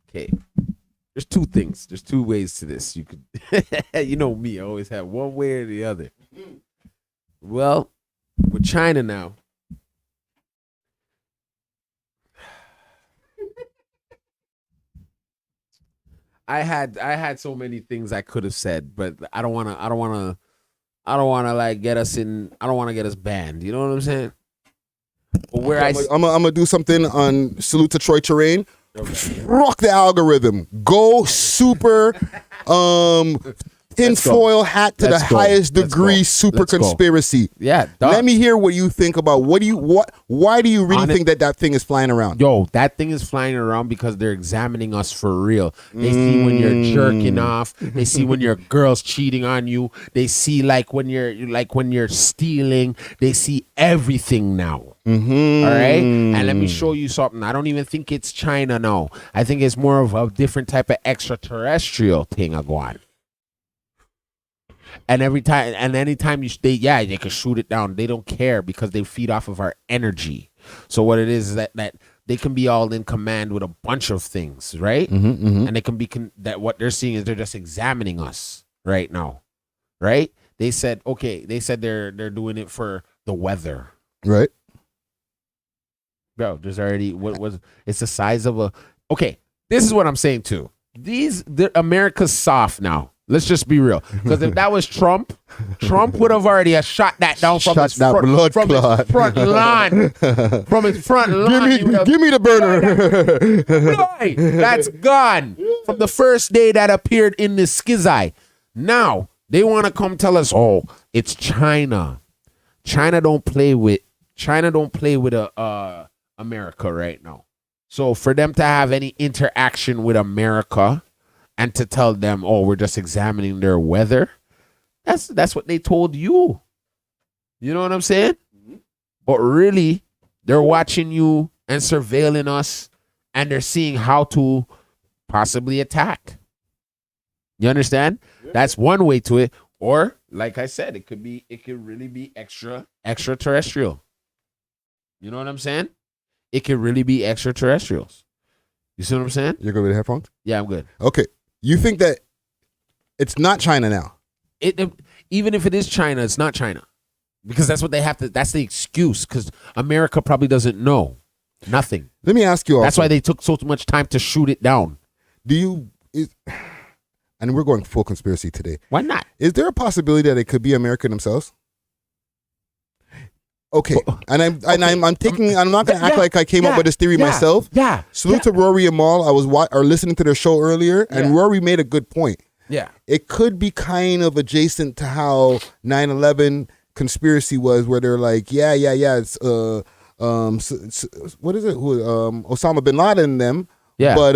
Okay. There's two things. There's two ways to this. You could, you know me, I always have one way or the other. Well, with China now, I had so many things I could have said, but I don't wanna like get us in. I don't want to get us banned. You know what I'm saying? But where I'm gonna do something on Salute to Troy Terrain. Rock the algorithm. Go super tinfoil hat to the highest degree super conspiracy. Yeah. Let me hear what you think about why do you really think that thing is flying around? Yo, that thing is flying around because they're examining us for real. They see when you're jerking off. They see when your girl's cheating on you. They see when you're stealing. They see everything now. All right, and let me show you something. I don't even think it's China now. I think it's more of a different type of extraterrestrial thing going. And anytime they can shoot it down. They don't care because they feed off of our energy. So what it is that they can be all in command with a bunch of things, right? And they can be that what they're seeing is they're just examining us right now, right? They said they're doing it for the weather, right? Bro, there's already it's the size of a. Okay, this is what I'm saying too. America's soft now. Let's just be real. Because if that was Trump would have already shot that down from his front lawn. From his front lawn. Give me the burner. That's gone. From the first day that appeared in the skizzy. Now, they want to come tell us, oh, it's China. China don't play with America right now. So for them to have any interaction with America and to tell them, oh, we're just examining their weather, that's what they told you. You know what I'm saying? But really, they're watching you and surveilling us, and they're seeing how to possibly attack. You understand? Yeah. That's one way to it. Or, like I said, it could really be extraterrestrial. You know what I'm saying? It could really be extraterrestrials. You see what I'm saying? You're good with the headphones? Yeah, I'm good. Okay. You think that it's not China now? Even if it is China, it's not China. Because that's what they have to, that's the excuse. Because America probably doesn't know. Nothing. Let me ask you also. That's why they took so much time to shoot it down. And we're going full conspiracy today. Why not? Is there a possibility that it could be America themselves? Okay, and I'm not going to act like I came up with this theory myself. Yeah. Salute to Rory and Mal. I was listening to their show earlier, and Rory made a good point. Yeah. It could be kind of adjacent to how 9/11 conspiracy was, where they're like, it's what is it? Osama bin Laden and them. Yeah. But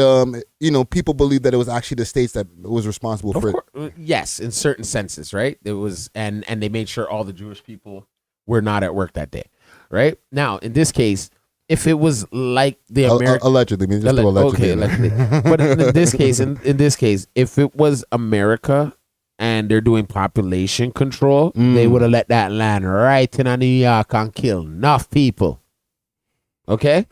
people believe that it was actually the states that was responsible for it. Yes, in certain senses, right? It was, and they made sure all the Jewish people were not at work that day, right? Now, in this case, if it was like the American allegedly, okay, allegedly. But in this case, if it was America and they're doing population control, they would have let that land right in New York and kill enough people. Okay,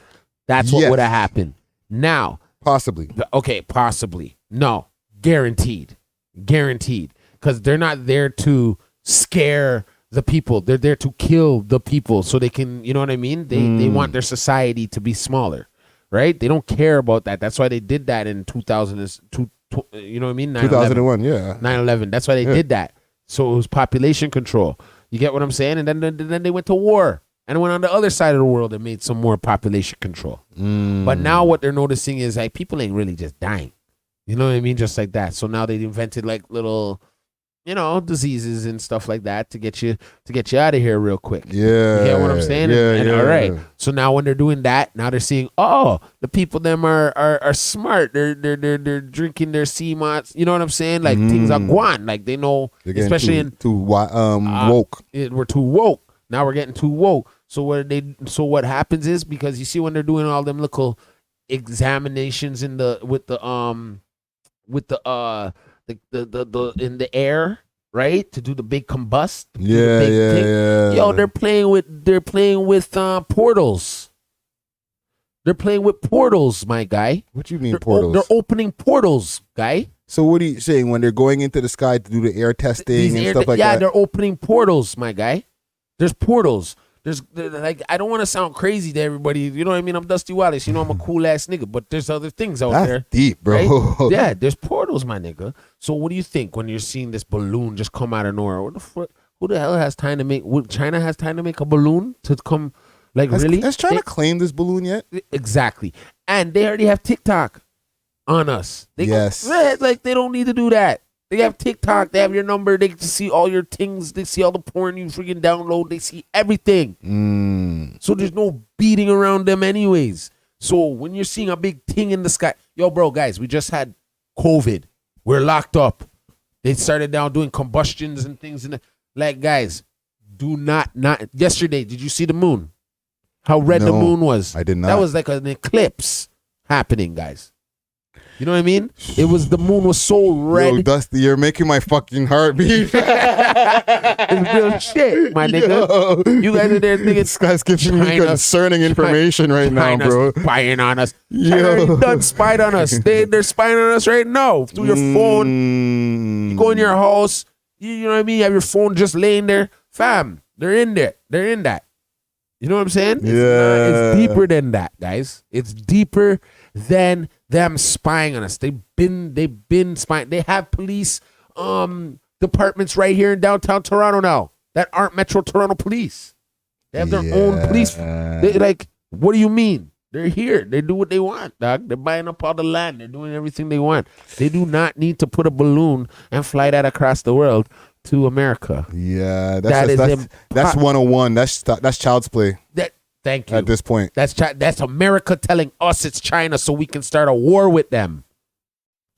that's what would have happened. Now, possibly. Okay, possibly. No, guaranteed, because they're not there to scare the people. They're there to kill the people so they can, you know what I mean? They want their society to be smaller, right? They don't care about that. That's why they did that in 2002, you know what I mean? 2001, yeah. 9/11. That's why they did that. So it was population control. You get what I'm saying? And then they went to war. and went on the other side of the world and made some more population control. But now what they're noticing is like people ain't really just dying. You know what I mean? Just like that. So now they invented like little, diseases and stuff like that to get you out of here real quick. Yeah. You get what I'm saying? Yeah, All right. So now when they're doing that, now they're seeing, the people them are smart. They're drinking their sea mots. You know what I'm saying? Like things are gone. Like they know, especially too woke. We're too woke. Now we're getting too woke. So what happens is, because you see when they're doing all them little examinations in the in the air, right, to do the big combust. Yeah. Yo, they're playing with portals. They're playing with portals, my guy. What you mean portals? They're opening portals, guy. So what are you saying when they're going into the sky to do the air testing and stuff like that? Yeah, they're opening portals, my guy. There's portals. There's like, I don't want to sound crazy to everybody. You know what I mean? I'm Dusty Wallace. I'm a cool ass nigga. But there's other things out there. That's deep, bro. Right? Yeah, there's portals, my nigga. So what do you think when you're seeing this balloon just come out of nowhere? What the fuck? Who the hell has time to make? China has time to make a balloon to come? Like really? Has China claimed this balloon yet? Exactly. And they already have TikTok on us. Yes. Like they don't need to do that. They have TikTok. They have your number. They can see all your things. They see all the porn you freaking download. They see everything. So there's no beating around them anyways. So when you're seeing a big thing in the sky, yo, bro, guys, we just had COVID. We're locked up. They started down doing combustions and things. Like, guys, do not. Yesterday, did you see the moon? How red the moon was? I did not. That was like an eclipse happening, guys. You know what I mean? The moon was so red. Yo, Dusty, you're making my fucking heart beat. It's real shit, my nigga. Yo. You guys are there thinking This guy's giving me concerning information right now, bro. Spying on us. Yo. Done spied on us. They're spying on us right now through your phone. You go in your house. You know what I mean? You have your phone just laying there. Fam, they're in there. They're in that. You know what I'm saying? It's deeper than that, guys. It's deeper than them spying on us. They've been spying. They have police departments right here in downtown Toronto now that aren't Metro Toronto police. They have their own police. What do you mean? They're here. They do what they want, dog. They're buying up all the land. They're doing everything they want. They do not need to put a balloon and fly that across the world to America. Yeah, that's 101. That's child's play. Thank you. At this point, that's America telling us it's China so we can start a war with them.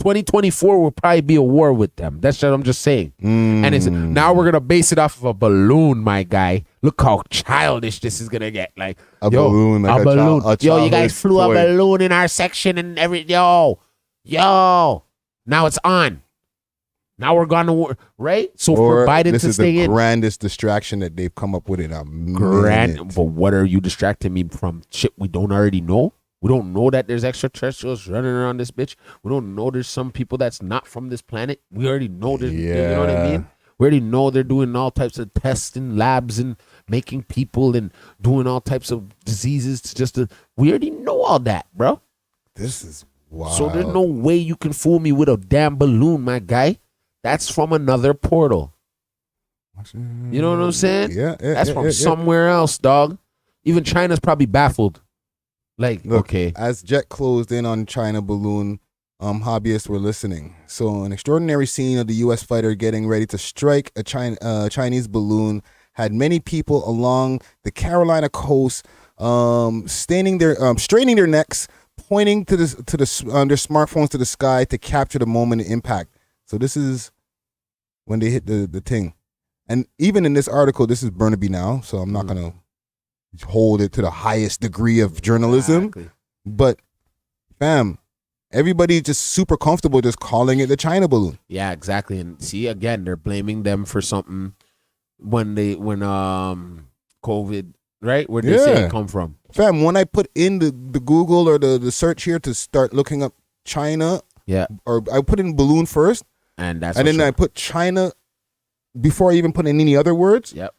2024 will probably be a war with them. That's what I'm just saying. And now we're gonna base it off of a balloon, my guy. Look how childish this is gonna get. Like a balloon. Yo, you guys flew a balloon in our section and yo. Now it's on. Now we're going to war, right? So for Biden to stay in. This is the grandest distraction that they've come up with in a minute. But what are you distracting me from? Shit we don't already know? We don't know that there's extraterrestrials running around this bitch. We don't know there's some people that's not from this planet. We already know there's, you know what I mean? We already know they're doing all types of tests in labs and making people and doing all types of diseases we already know all that, bro. This is wild. So there's no way you can fool me with a damn balloon, my guy. That's from another portal. You know what I'm saying? Yeah. That's from somewhere else, dog. Even China's probably baffled. Like, look, okay. As Jet closed in on China balloon, hobbyists were listening. So an extraordinary scene of the U.S. fighter getting ready to strike a Chinese balloon had many people along the Carolina coast straining their necks, pointing to their smartphones to the sky to capture the moment of impact. So this is when they hit the thing. And even in this article, this is Burnaby now, so I'm not going to hold it to the highest degree of journalism. Exactly. But, fam, everybody's just super comfortable just calling it the China balloon. Yeah, exactly. And see, again, they're blaming them for something when COVID, right? Where they say it come from. Fam, when I put in the Google or the search here to start looking up China, or I put in balloon first, and then I put China before I even put in any other words. Yep.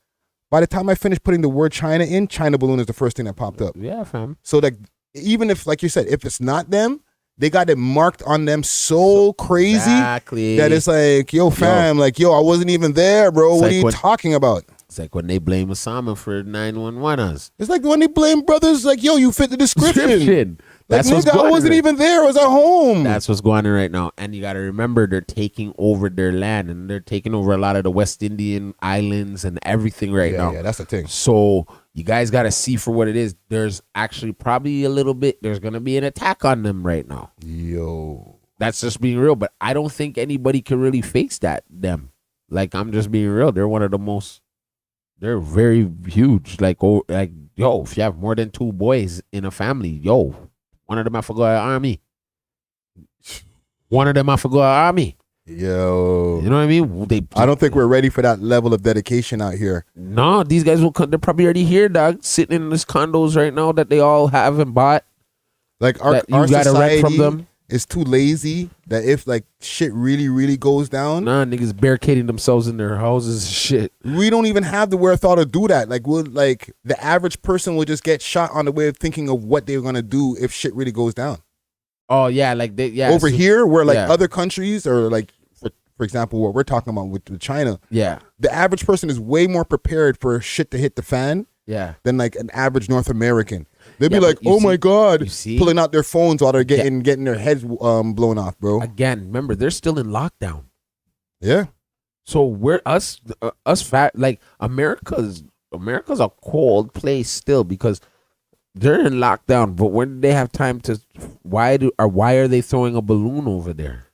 By the time I finished putting the word China in, China balloon is the first thing that popped up. Yeah, fam. So like, even if, like you said, if it's not them, they got it marked on them so crazy that it's like, yo, fam, I wasn't even there, bro. What are you talking about? It's like when they blame Osama for 911-ers. It's like when they blame brothers, like, yo, you fit the description. That's like, what's nigga, going I wasn't on. even there. I was at home. That's what's going on right now. And you got to remember, they're taking over their land, and they're taking over a lot of the West Indian islands and everything now. Yeah, that's the thing. So you guys got to see for what it is. There's actually probably a little bit, there's going to be an attack on them right now. Yo. That's just being real. But I don't think anybody can really face them. Like, I'm just being real. They're one of the most, they're very huge. Like, yo, if you have more than 2 boys in a family, yo, one of them have to go to the army. One of them have to go to the army. Yo. You know what I mean? I don't think we're ready for that level of dedication out here. No, these guys will come. They're probably already here, dog, sitting in these condos right now that they all have and bought. Like, our you got to rent from society them. is too lazy that if, like, shit really, really goes down, Nah, niggas barricading themselves in their houses and shit. we don't even have the wherewithal to do that. Like, the average person will just get shot on the way of thinking of what they're going to do if shit really goes down. Oh, yeah, like, Over here, where, like, yeah. other countries, or, like, for example, what we're talking about with China, Yeah, the average person is way more prepared for shit to hit the fan yeah. than, like, an average North American. They'd be Yeah, like, but you "Oh my see- god," you see? pulling out their phones while they're getting their heads blown off, bro. Again, remember, they're still in lockdown. Yeah, So we're us fat, like, America's a cold place still because they're in lockdown. But when do they have time to? Why are they throwing a balloon over there?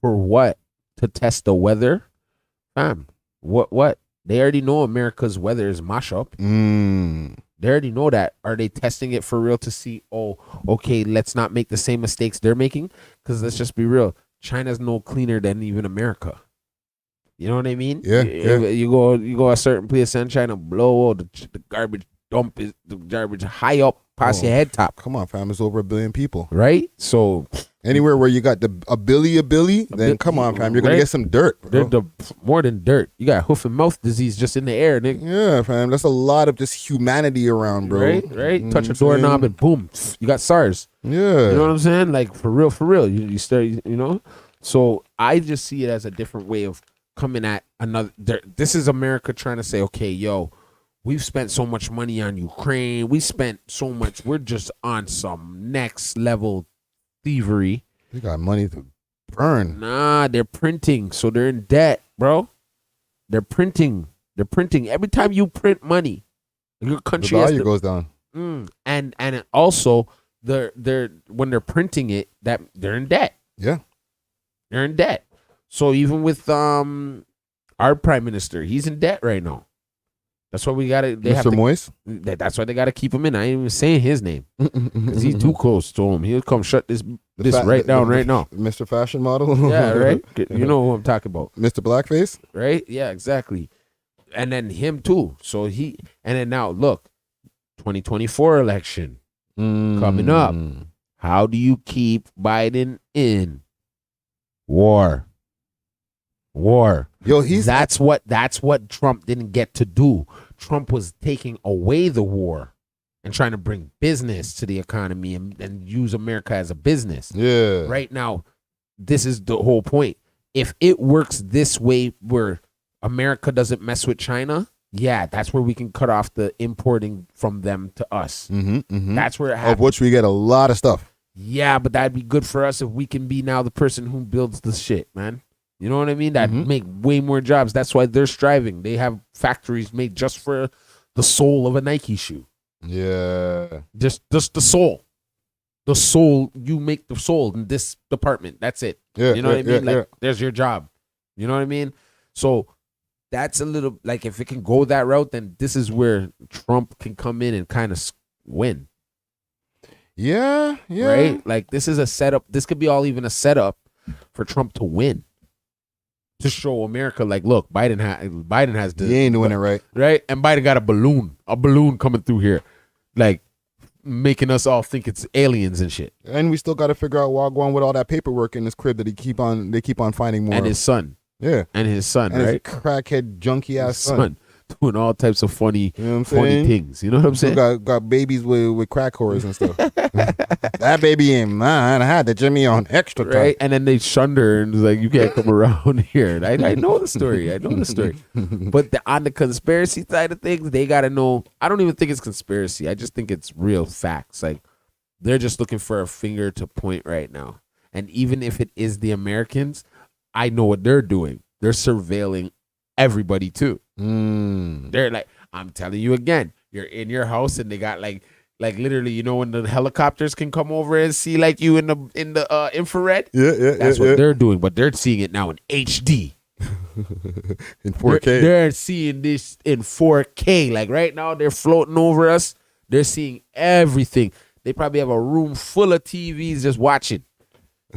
For what? To test the weather, fam. What? They already know America's weather is mash up. They already know that. Are they testing it for real to see, oh, okay, let's not make the same mistakes they're making? Because let's just be real. China's no cleaner than even America. You know what I mean? Yeah, You go a certain place in China, blow the garbage dump is the garbage high up past your head top. come on, fam. It's over 1 billion people. Right? So Anywhere where you got a billy, then come on, fam. You're gonna right? get some dirt, bro. they're more than dirt. You got hoof and mouth disease just in the air, nigga. Yeah, fam. That's a lot of just humanity around, bro. Right? Touch a doorknob and boom, you got SARS. Yeah. You know what I'm saying? Like, for real. You start, you know? So I just see it as a different way of coming at another. This is America trying to say, okay, yo, we've spent so much money on Ukraine. We spent so much. We're just on some next level thievery. You got money to burn. Nah, they're printing. So they're in debt, bro. They're printing. Every time you print money, your The country has value to, goes down. and it also they're when they're printing it, that they're in debt. Yeah. They're in debt. So even with our prime minister, he's in debt right now. That's why we gotta. They have Mr. to, Moist. That's why they gotta keep him in. I ain't even saying his name because he's too close to him. He'll come shut this down right now. Mr. Fashion Model. Yeah, right. You know who I'm talking about, Mr. Blackface. right? Yeah, exactly. And then him too. So and then now look, 2024 election coming up. How do you keep Biden in? War. Yo, That's what Trump didn't get to do. Trump was taking away the war and trying to bring business to the economy and use America as a business. Yeah. Right now, this is the whole point. If it works this way where America doesn't mess with China, yeah, that's where we can cut off the importing from them to us. That's where it happens. Of which we get a lot of stuff. Yeah, but that'd be good for us if we can be now the person who builds the shit, man. You know what I mean? That'd make way more jobs. That's why they're striving. They have factories made just for the sole of a Nike shoe. Yeah. Just the sole. The sole, you make the sole in this department. That's it. Yeah. You know what I mean? Yeah. There's your job. You know what I mean? So that's a little, like, if it can go that route, then this is where Trump can come in and kind of win. Yeah. Right? Like, this is a setup. This could be all even a setup for Trump to win. To show America, like, look, Biden has the. He ain't doing it right. Right? And Biden got a balloon coming through here. Like, making us all think it's aliens and shit. And we still got to figure out what's going with all that paperwork in his crib that they keep on finding more. And of. his son. Yeah. And his son, And right? his crackhead junky ass son. doing all types of funny, You know what I'm funny saying? things. You know what I'm saying? Got babies with crack whores and stuff. That baby ain't mine. I had the Jimmy on extra time. Right, and then they shunned her and was like, "You can't come around here." And I know the story. I know the story. But on the conspiracy side of things, they gotta know. I don't even think it's conspiracy. I just think it's real facts. Like they're just looking for a finger to point right now. And even if it is the Americans, I know what they're doing. They're surveilling everybody too. They're like, I'm telling you again. You're in your house and they got like literally, you know, when the helicopters can come over and see like you in the infrared. Yeah. That's what they're doing, but they're seeing it now in HD. In 4K. They're seeing this in 4K. Like right now, they're floating over us. They're seeing everything. They probably have a room full of TVs just watching.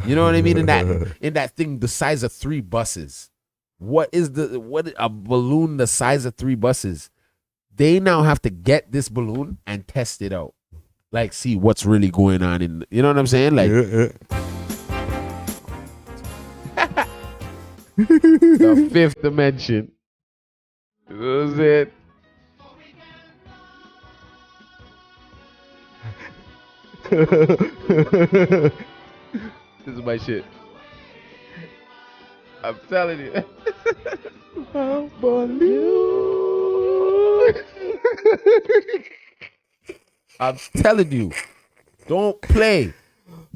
You know what I mean? In that thing the size of 3 buses. What a balloon the size of 3 buses? They now have to get this balloon and test it out. Like see what's really going on in, you know what I'm saying? Like the 5th dimension. That was it. This is my shit. I'm telling you. I'm telling you. Don't play.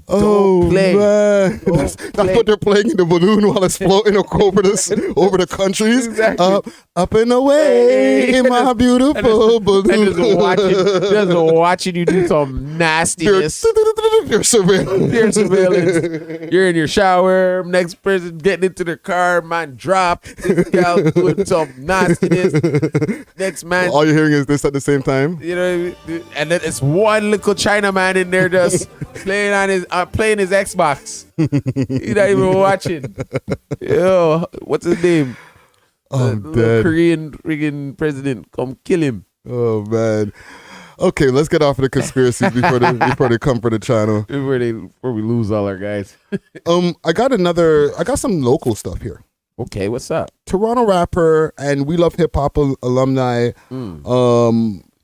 Don't play. Man. That's what they're playing in the balloon while it's floating over the countries. Exactly. Up and away in my beautiful balloon. And just watching you do some nastiness. You're surveillance. You're surveillance. You're in your shower. Next person getting into their car. Man drop. This gal doing some nastiness. Next man. All you're hearing is this at the same time. You know what I mean? And then it's one little Chinaman in there just playing his Xbox. He's not even watching. Yo, what's his name? I'm the dead. Korean freaking president. Come kill him. Oh man. Okay, let's get off of the conspiracies before they come for the channel. Before we lose all our guys. I got some local stuff here. Okay, what's up? Toronto rapper and We Love Hip Hop alumni,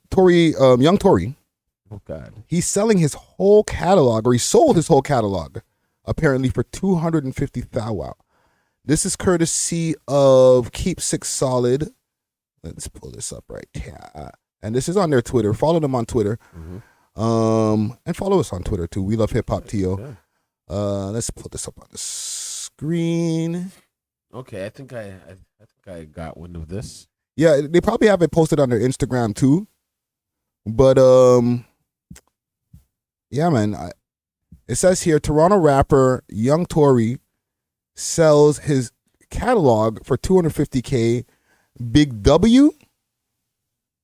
Tory, young Tory. Oh God. He's selling his whole catalog, or he sold his whole catalog, apparently for $250,000. This is courtesy of Keep Six Solid. Let's pull this up right here. And this is on their Twitter. Follow them on Twitter. And follow us on Twitter too. We Love Hip Hop TO. Let's put this up on the screen. Okay, I think I got wind of this. Yeah, they probably have it posted on their Instagram too. But yeah, man. It says here, Toronto rapper Young Tory sells his catalog for $250K. Big W.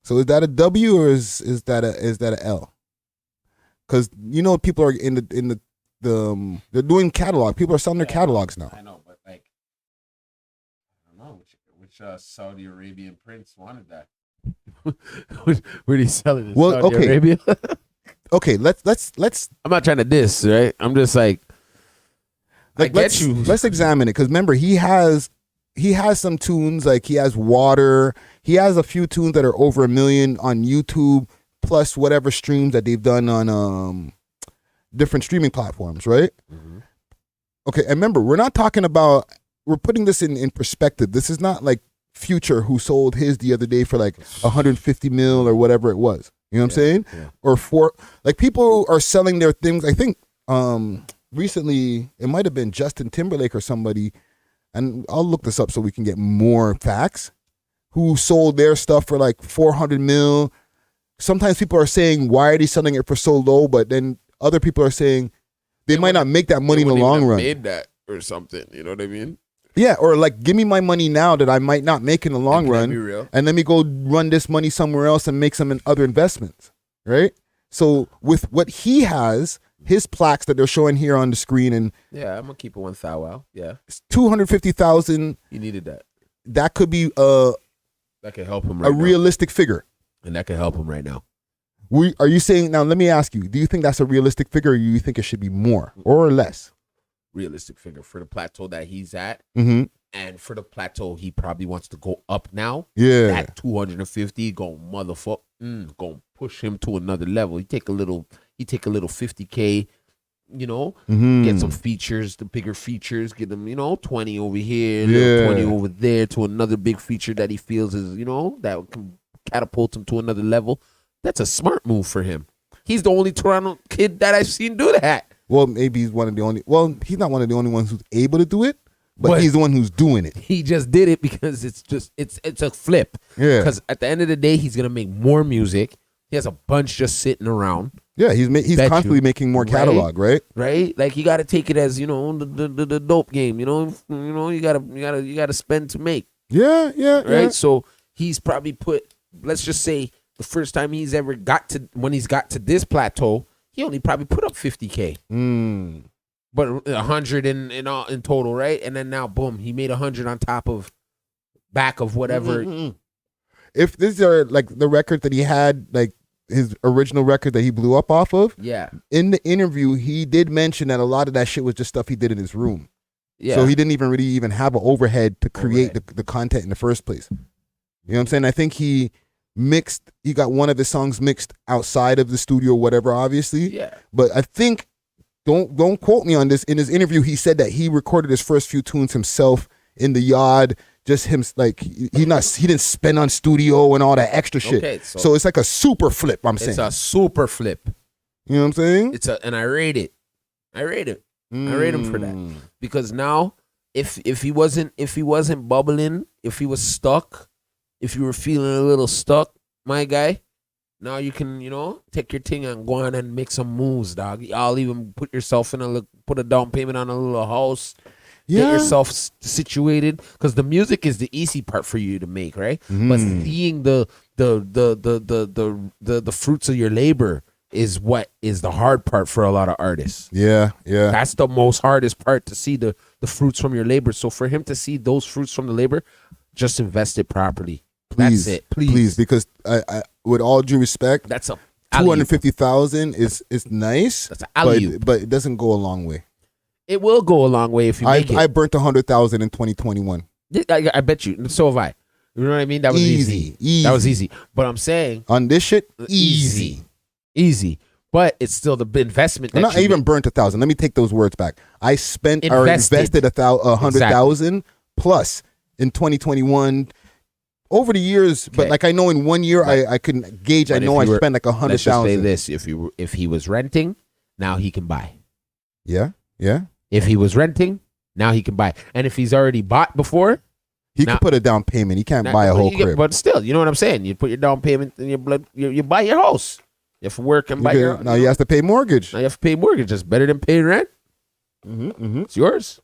So is that a W or is that a L? Because you know people are in the they're doing catalog. People are selling their catalogs now. I know, but like I don't know which Saudi Arabian prince wanted that. Where do you sell it in Saudi Arabia? Okay, let's. I'm not trying to diss, right? I'm just like I get you. Let's examine it because remember he has some tunes like he has Water. He has a few tunes that are over 1 million on YouTube, plus whatever streams that they've done on different streaming platforms, right? Okay, and remember, we're not talking about. We're putting this in perspective. This is not like Future who sold his the other day for like 150 mil or whatever it was. You know what I'm saying? Yeah. Or for like people are selling their things. I think recently it might have been Justin Timberlake or somebody, and I'll look this up so we can get more facts, who sold their stuff for like 400 mil. Sometimes people are saying, why are they selling it for so low? But then other people are saying they might not make that money in the long run. Made that or something. You know what I mean? Yeah, or like give me my money now that I might not make in the long run, and let me go run this money somewhere else and make some other investments, right? So with what he has, his plaques that they're showing here on the screen, and yeah, I'm gonna keep it 1,000. Yeah, it's 250,000. You needed that. That could be that could help him. A realistic figure, and that could help him right now. Are you saying now? Let me ask you: do you think that's a realistic figure, or do you think it should be more or less? Realistic figure for the plateau that he's at. And for the plateau, he probably wants to go up now. Yeah. That 250 go gonna push him to another level. He take a little 50K, you know, get some features, the bigger features, get them, 20 over here, little 20 over there to another big feature that he feels is, that can catapult him to another level. That's a smart move for him. He's the only Toronto kid that I've seen do that. Well, maybe he's one of the only. Well, he's not one of the only ones who's able to do it, but he's the one who's doing it. He just did it because it's a flip. Yeah. Because at the end of the day, he's gonna make more music. He has a bunch just sitting around. Yeah, he's constantly making more catalog, right? Right. Like you got to take it as the dope game. You gotta spend to make. Yeah. Right. Yeah. So he's probably put. Let's just say the first time he's ever got to this plateau, he only probably put up 50K. But 100 in total, right? And then now, boom, he made 100 on top of back of whatever. If these are like the record that he had, like his original record that he blew up off of, in the interview, he did mention that a lot of that shit was just stuff he did in his room. Yeah. So he didn't even have an overhead to create the content in the first place. You know what I'm saying? I think he got one of his songs mixed outside of the studio, whatever, obviously. Yeah. But I think, don't quote me on this, in his interview, he said that he recorded his first few tunes himself in the yard. Just him, like he didn't spend on studio and all that extra shit. Okay, so it's like a super flip. I'm saying it's a super flip. You know what I'm saying? And I rate it. I rate him for that because now, if he wasn't bubbling, if he was stuck, if you were feeling a little stuck, my guy, now you can take your thing and go on and make some moves, dog. I'll even put yourself put a down payment on a little house. Get yourself situated because the music is the easy part for you to make, right? But seeing the fruits of your labor is what is the hard part for a lot of artists. Yeah. That's the most hardest part, to see the fruits from your labor. So for him to see those fruits from the labor, just invest it properly. Please, that's it. Please, because I with all due respect, that's a 250,000 is nice. That's an but it doesn't go a long way. It will go a long way if you make it. I burnt 100,000 in 2021. I bet you. So have I. You know what I mean? That was easy. That was easy. But I'm saying on this shit, easy. But it's still the investment. I'm not even burnt 1,000. Let me take those words back. I invested 100,000 plus in 2021 over the years. Okay. But like I know in 1 year, I couldn't gauge. I know I spent like 100,000. Let's just say this: if he was renting, now he can buy. Yeah. If he was renting, now he can buy. And if he's already bought before, he can put a down payment. He can't buy a whole crib. But still, you know what I'm saying? You put your down payment and you buy your house. You have to work and buy your house. Now you have to pay mortgage. Now you have to pay mortgage. It's better than paying rent. It's yours.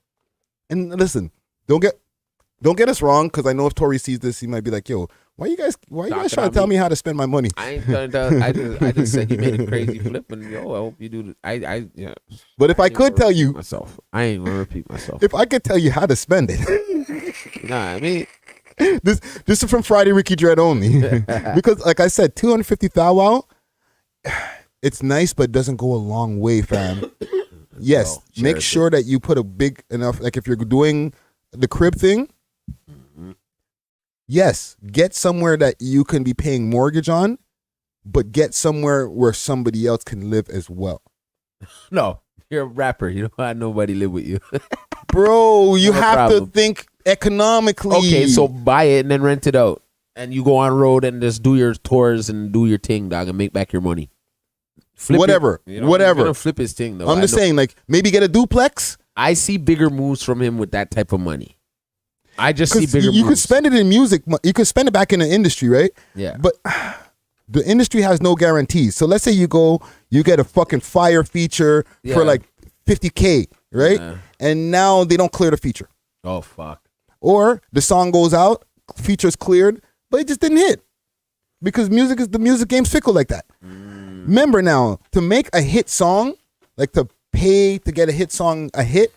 And listen, don't get us wrong, because I know if Tory sees this, he might be like, yo, why you guys trying to tell me how to spend my money? I ain't trying to I just said you made a crazy flip, and I hope you do yeah. But if I could tell you myself, I ain't gonna repeat myself. If I could tell you how to spend it. I mean, this is from Friday Ricky Dread only. Because like I said, 250,000, it's nice, but it doesn't go a long way, fam. Yes, make sure that you put a big enough, like if you're doing the crib thing, yes, get somewhere that you can be paying mortgage on, but get somewhere where somebody else can live as well. No, you're a rapper. You don't have nobody live with you. Bro, you have to think economically. Okay, so buy it and then rent it out. And you go on road and just do your tours and do your thing, dog, and make back your money. Whatever. He's gonna flip his thing, though. I'm just saying, like, maybe get a duplex. I see bigger moves from him with that type of money. I just see bigger moves. You could spend it in music. You could spend it back in the industry, right? Yeah. But the industry has no guarantees. So let's say you get a fucking fire feature for like 50K, right? Yeah. And now they don't clear the feature. Oh, fuck. Or the song goes out, feature's cleared, but it just didn't hit. Because the music game's fickle like that. Remember now, to make a hit song, like to pay to get a hit song a hit,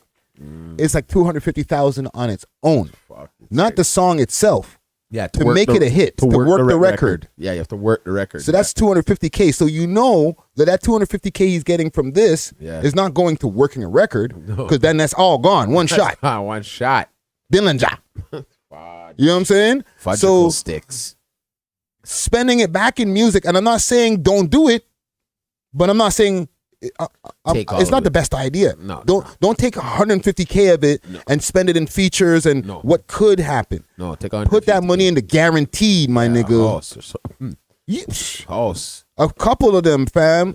it's like 250,000 on its own. Fuck, not the song itself. Yeah, to make it a hit, to work the record. Yeah, you have to work the record. So that's 250K. So you know that 250K he's getting from this is not going to working a record, because then that's all gone. One shot. One shot. Dillinger. You know what I'm saying? Fudgicle So sticks. spending it back in music, and I'm not saying don't do it, but I'm not saying it's not the best idea. No, don't take 150K of it and spend it in features and what could happen. No, take on. Put that money into guaranteed, my nigga. House. A couple of them, fam.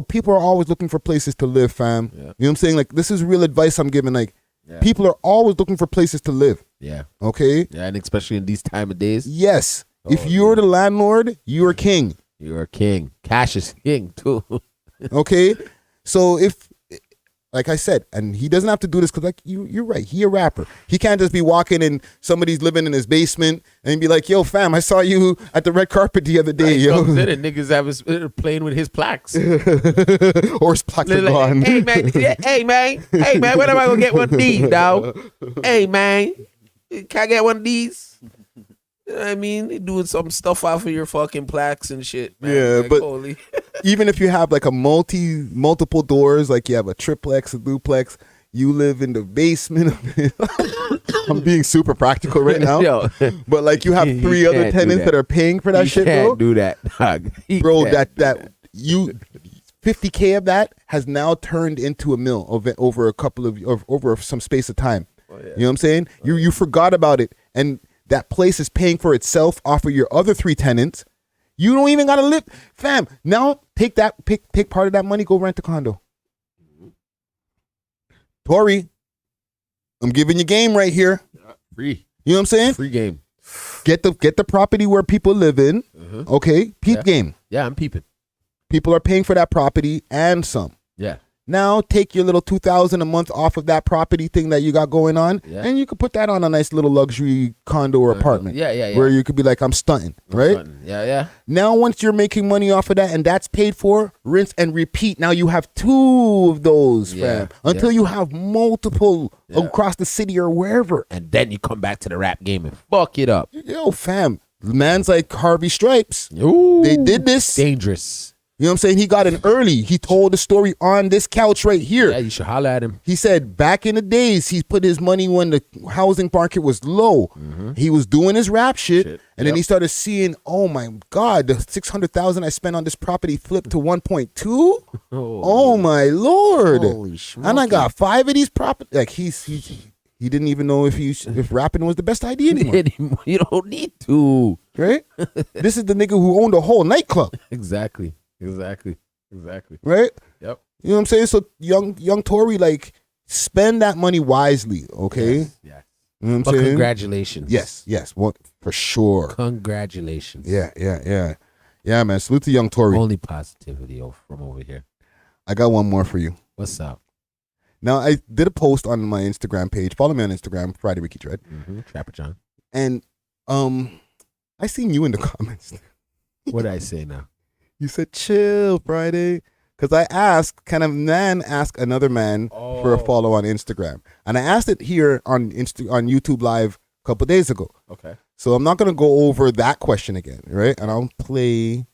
People are always looking for places to live, fam. You know what I'm saying? Like, this is real advice I'm giving. Like, people are always looking for places to live. Yeah. Okay? Yeah, and especially in these time of days. Yes. If you're the landlord, you're king. You're a king. Cash is king, too. Okay? So if, like I said, and he doesn't have to do this because, like, you're right. He a rapper. He can't just be walking and somebody's living in his basement and be like, yo, fam, I saw you at the red carpet the other day, yo. Comes in and niggas playing with his plaques. Or his plaques are gone. Hey, man, when am I going to get one of these, dog? Hey, man, can I get one of these? You know what I mean? They doing some stuff off of your fucking plaques and shit, man. Yeah, like, but holy. even if you have like a multiple doors, like you have a triplex, a duplex, you live in the basement of it. I'm being super practical right now. Yo, but like you have three other tenants that are paying for that shit, bro. You can't do that, dog. Bro, that you 50K of that has now turned into a mill over a couple of over some space of time. Oh, yeah. You know what I'm saying? You forgot about it, and that place is paying for itself off of your other three tenants. You don't even gotta live, fam. Now take part of that money, go rent a condo. Tory, I'm giving you game right here. Free. You know what I'm saying? Free game. Get the property where people live in. Okay, peep game. Yeah, I'm peeping. People are paying for that property and some. Yeah. Now take your little $2,000 a month off of that property thing that you got going on, and you could put that on a nice little luxury condo or apartment. Yeah. Where you could be like, I'm stunting, right? Yeah. Now once you're making money off of that and that's paid for, rinse and repeat. Now you have two of those, fam. Until you have multiple across the city or wherever. And then you come back to the rap game and fuck it up. Yo, fam. Man's like Harvey Stripes. Ooh, they did this. Dangerous. You know what I'm saying? He got in early. He told the story on this couch right here. Yeah, you should holler at him. He said back in the days, he put his money when the housing market was low. He was doing his rap shit. And then he started seeing, oh my God, the $600,000 I spent on this property flipped to 1.2. Oh my Lord. Holy and I got 5 of these properties. Like he didn't even know if rapping was the best idea anymore. You don't need to. Right? This is the nigga who owned a whole nightclub. Exactly. Right? Yep. You know what I'm saying? So young Tory, like, spend that money wisely, okay? Yes. You know what I'm saying? Congratulations. Yes. Well, for sure. Congratulations. Yeah, man. Salute to young Tory. Only positivity from over here. I got one more for you. What's up? Now, I did a post on my Instagram page. Follow me on Instagram, Friday Ricky Dread. Trapper John. And I seen you in the comments. What did I say now? You said, chill, Friday. Because I asked, can a man ask another man for a follow on Instagram? And I asked it here on YouTube Live a couple days ago. Okay. So I'm not going to go over that question again, right? And I'll play,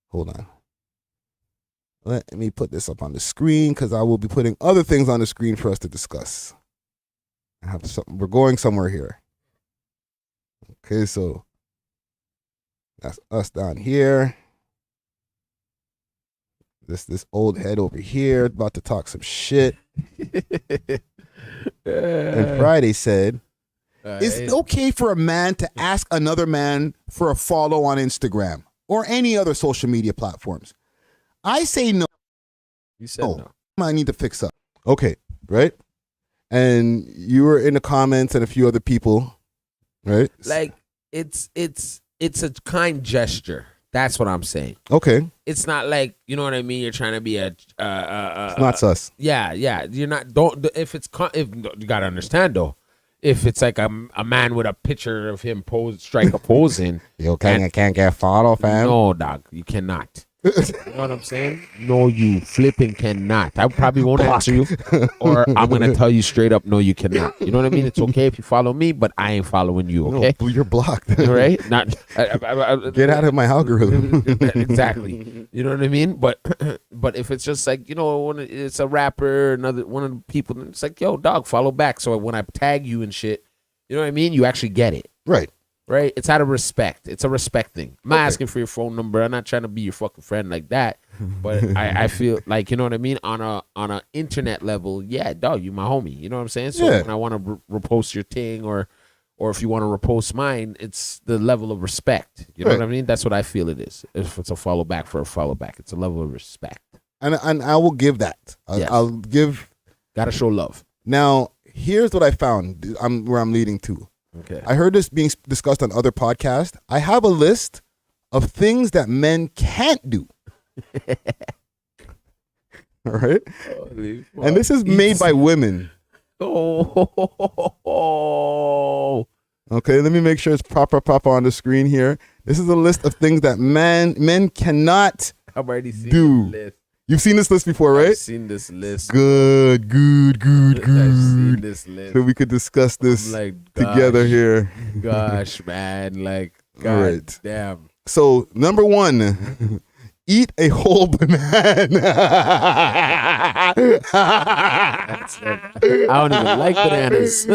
hold on. Let me put this up on the screen because I will be putting other things on the screen for us to discuss. We're going somewhere here. Okay, so that's us down here. This old head over here about to talk some shit. And Friday said, is it okay for a man to ask another man for a follow on Instagram or any other social media platforms? I say no. You said no. I need to fix up. Okay, right? And you were in the comments and a few other people, right? Like, it's a kind gesture. That's what I'm saying. Okay. It's not like, you know what I mean? You're trying to be it's not sus. Yeah. You're not, if you gotta understand though, if it's like a man with a picture of him striker posing. Yo, can't get follow, fam. No, dog, you cannot. You know what I'm saying? No, you flipping cannot. I probably won't answer you, or I'm gonna tell you straight up, no, you cannot. You know what I mean? It's okay if you follow me, but I ain't following you. Okay? No, you're blocked. All right? Not get out of my algorithm. Exactly. You know what I mean? But but if it's just like, when it's a rapper, one of the people, it's like, yo, dog, follow back. So when I tag you and shit, you know what I mean? You actually get it. Right. Right? It's out of respect. It's a respect thing. I'm not asking for your phone number. I'm not trying to be your fucking friend like that. But I feel like, you know what I mean? On a internet level, yeah, dog, you my homie. You know what I'm saying? So when I want to repost your thing or if you want to repost mine, it's the level of respect. You know what I mean? That's what I feel it is. If it's a follow back for a follow back, it's a level of respect. And I will give that. I'll give. Gotta show love. Now, here's what I found. Where I'm leading to. Okay. I heard this being discussed on other podcasts. I have a list of things that men can't do. All right. And this is made by women. Oh. Okay, let me make sure it's proper on the screen here. This is a list of things that men cannot I've already seen do. This list. You've seen this list before, right? I've seen this list. Good. I've seen this list. So we could discuss this together here. Gosh, man. God damn. So, number 1, eat a whole banana. I don't even like bananas.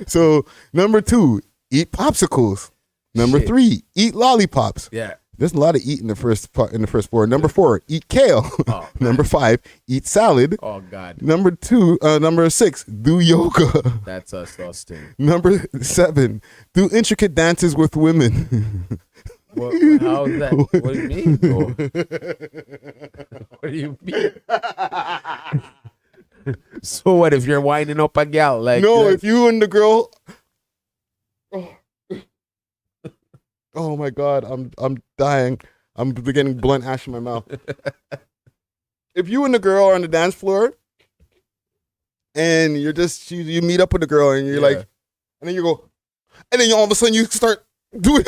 So, number 2, eat popsicles. Number 3, eat lollipops. Yeah. There's a lot of eat in the first part, in the first 4. Number 4, eat kale. Oh, number 5, eat salad. Oh God. Number 6, do yoga. That's disgusting. Number 7, do intricate dances with women. How is that? What do you mean? What do you mean? So what if you're winding up a gal? No, if you and the girl. Oh my God, I'm dying. I'm getting blunt ash in my mouth. If you and the girl are on the dance floor, and you're just you meet up with the girl, and you're like, and then you go, and then all of a sudden you start doing.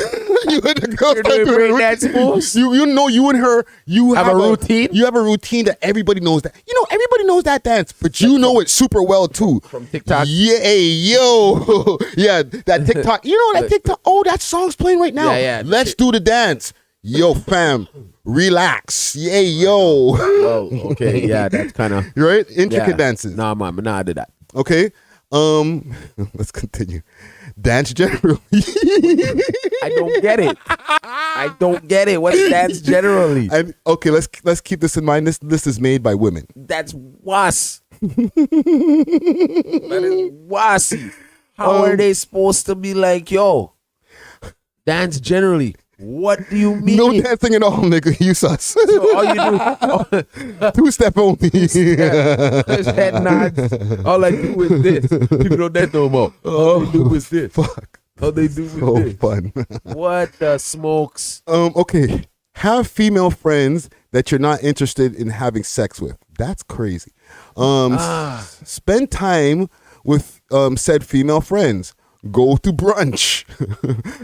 You and the girl You're doing breakdance moves. You know you and her. You have a routine. You have a routine that everybody knows that. Everybody knows that dance, but you know it super well too. From TikTok. Yeah, yo, yeah, that TikTok. You know that TikTok. Oh, that song's playing right now. Yeah. Let's do the dance. Yo, fam, relax. Yeah, yo. Oh, okay. Yeah, that's kind of right. Intricate dances. Nah, man, I did that. Okay. Let's continue. Dance generally. I don't get it. What's dance generally? And okay, let's keep this in mind. This list is made by women. That's was. That is wassy. How are they supposed to be like, yo, dance generally? What do you mean? No dancing at all, nigga. You sus. So all you do, 2-step only. Head nods. All I do is this. People don't dance no more. All they do is this. Fuck. All they do is So this. fun. What the smokes? Okay. Have female friends that you're not interested in having sex with. That's crazy. Spend time with said female friends. Go to brunch.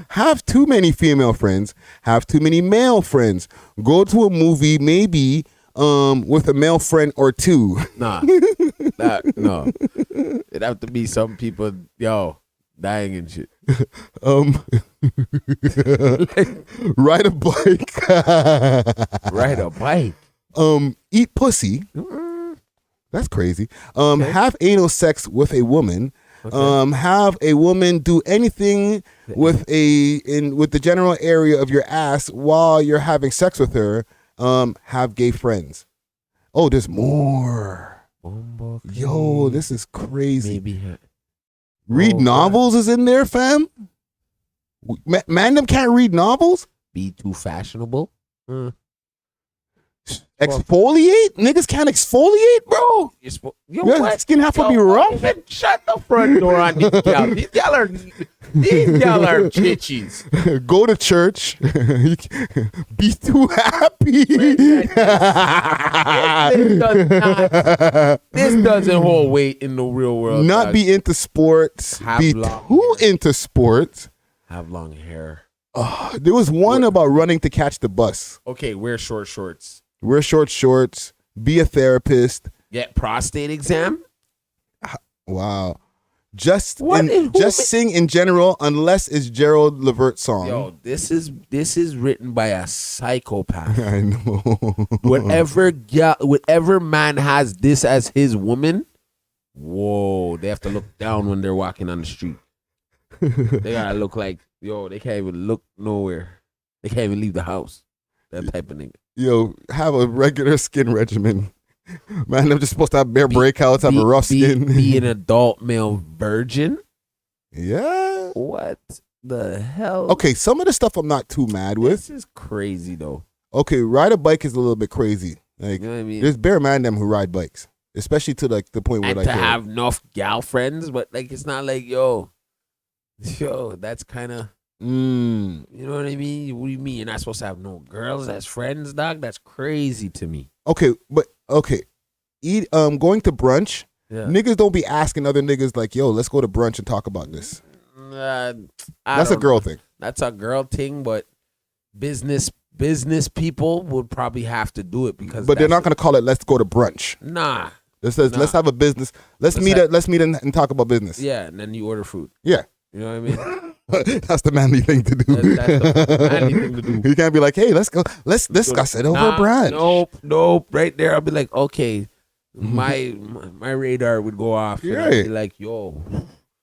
Have too many female friends. Have too many male friends. Go to a movie maybe with a male friend or 2. Nah. No. It'd have to be some people, dying and shit. Ride a bike. Ride a bike. Eat pussy. That's crazy. Have anal sex with a woman. Okay. Have a woman do anything with the general area of your ass while you're having sex with her. Have gay friends. Oh, there's more. Yo, this is crazy. Maybe. Read novels is in there, fam. Man, them can't read novels. Be too fashionable. Exfoliate? Niggas can't exfoliate, bro. Your skin have to be rough. Shut the front door on these gals. These gal are chichis. Go to church. Be too happy. This doesn't hold weight in the real world. Not be into sports. Be too into sports. Have long hair. There was one about running to catch the bus. Okay, wear short shorts. Wear short shorts. Be a therapist. Get prostate exam. Wow. Just What? sing in general, unless it's Gerald Levert's song. Yo, this is written by a psychopath. I know. Whatever man has this as his woman, whoa, they have to look down when they're walking on the street. They gotta look like, yo, they can't even look nowhere. They can't even leave the house. That type of nigga. Yo, have a regular skin regimen. Man, I'm just supposed to have bare breakouts, have a rough skin. Be an adult male virgin? Yeah. What the hell? Okay, some of the stuff I'm not too mad with. This is crazy though. Okay, ride a bike is a little bit crazy. Like, You know what I mean? there's bare man them who ride bikes, especially to like the point where And like to have enough gal friends, but like it's not like yo, that's kind of. You know what I mean? What do you mean you're not supposed to have no girls as friends, dog? That's crazy to me. Okay, but okay, going to brunch. Yeah. Niggas don't be asking other niggas like, "Yo, let's go to brunch and talk about this." That's a girl thing. That's a girl thing, but business people would probably have to do it because. But they're not gonna call it "Let's go to brunch." Nah. It says, "Let's have a business. Let's meet and talk about business." Yeah, and then you order food. Yeah. You know what I mean? That's the manly thing to do. That's the manly thing to do. You can't be like, "Hey, let's go. Let's discuss it over brunch." Nope. Right there, I'll be like, okay, my radar would go off. And I'd be like, yo.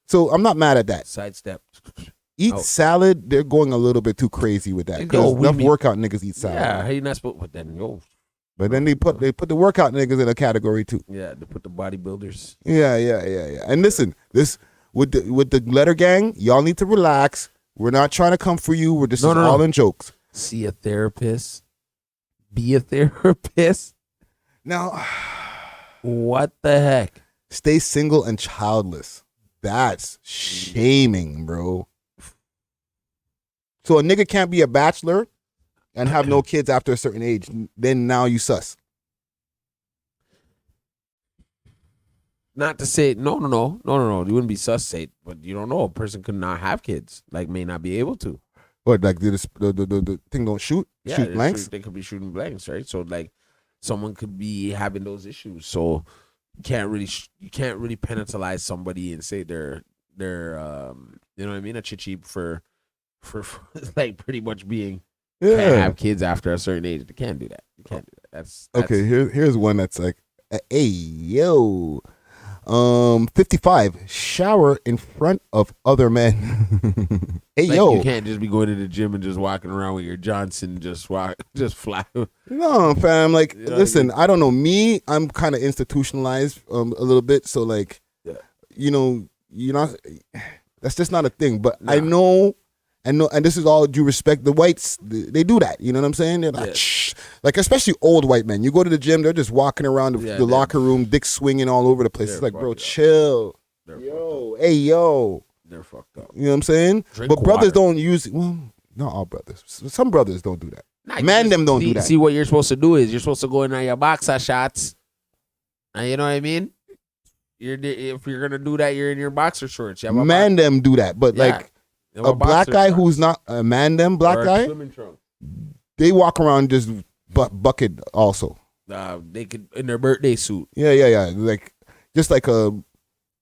So I'm not mad at that. Sidestep. Eat salad. They're going a little bit too crazy with that. Because enough workout niggas eat salad. Yeah, how you not supposed? But then But then they put the workout niggas in a category too. Yeah, they put the bodybuilders. Yeah. And listen, this. With the letter gang, y'all need to relax. We're not trying to come for you. This is all in jokes. See a therapist. Be a therapist. Now, what the heck? Stay single and childless. That's shaming, bro. So a nigga can't be a bachelor and have no kids after a certain age. Then now you sus. Not to say no. You wouldn't be sus, say, but you don't know. A person could not have kids, like may not be able to. What, like the thing don't shoot? Yeah, shoot blanks? They could be shooting blanks, right? So like, someone could be having those issues. So you can't really penalize somebody and say they're you know what I mean, a chichi for like pretty much being can't have kids after a certain age. They can't do that. You can't do that. That's okay. Here's one that's like, hey yo. 55, shower in front of other men. Hey, like, yo. You can't just be going to the gym and just walking around with your Johnson just fly. No, fam. Like, you know listen, I don't know. Me, I'm kind of institutionalized a little bit. So, like, you know, that's just not a thing. But nah. I know, and this is all due respect. The whites, they do that. You know what I'm saying? They're like, shh. Like, especially old white men. You go to the gym, they're just walking around the locker room, dick swinging all over the place. It's like, bro, chill. Yo, hey, yo. They're fucked up. You know what I'm saying? Drink but brothers water. don't use it. Well, not all brothers. Some brothers don't do that. Them don't do that. See, what you're supposed to do is you're supposed to go in on your boxer shots. And you know what I mean? If you're going to do that, you're in your boxer shorts. You them do that. But like a black guy shorts. Who's not a black guy, they walk around just bucket also. They could in their birthday suit. Yeah. Like just like a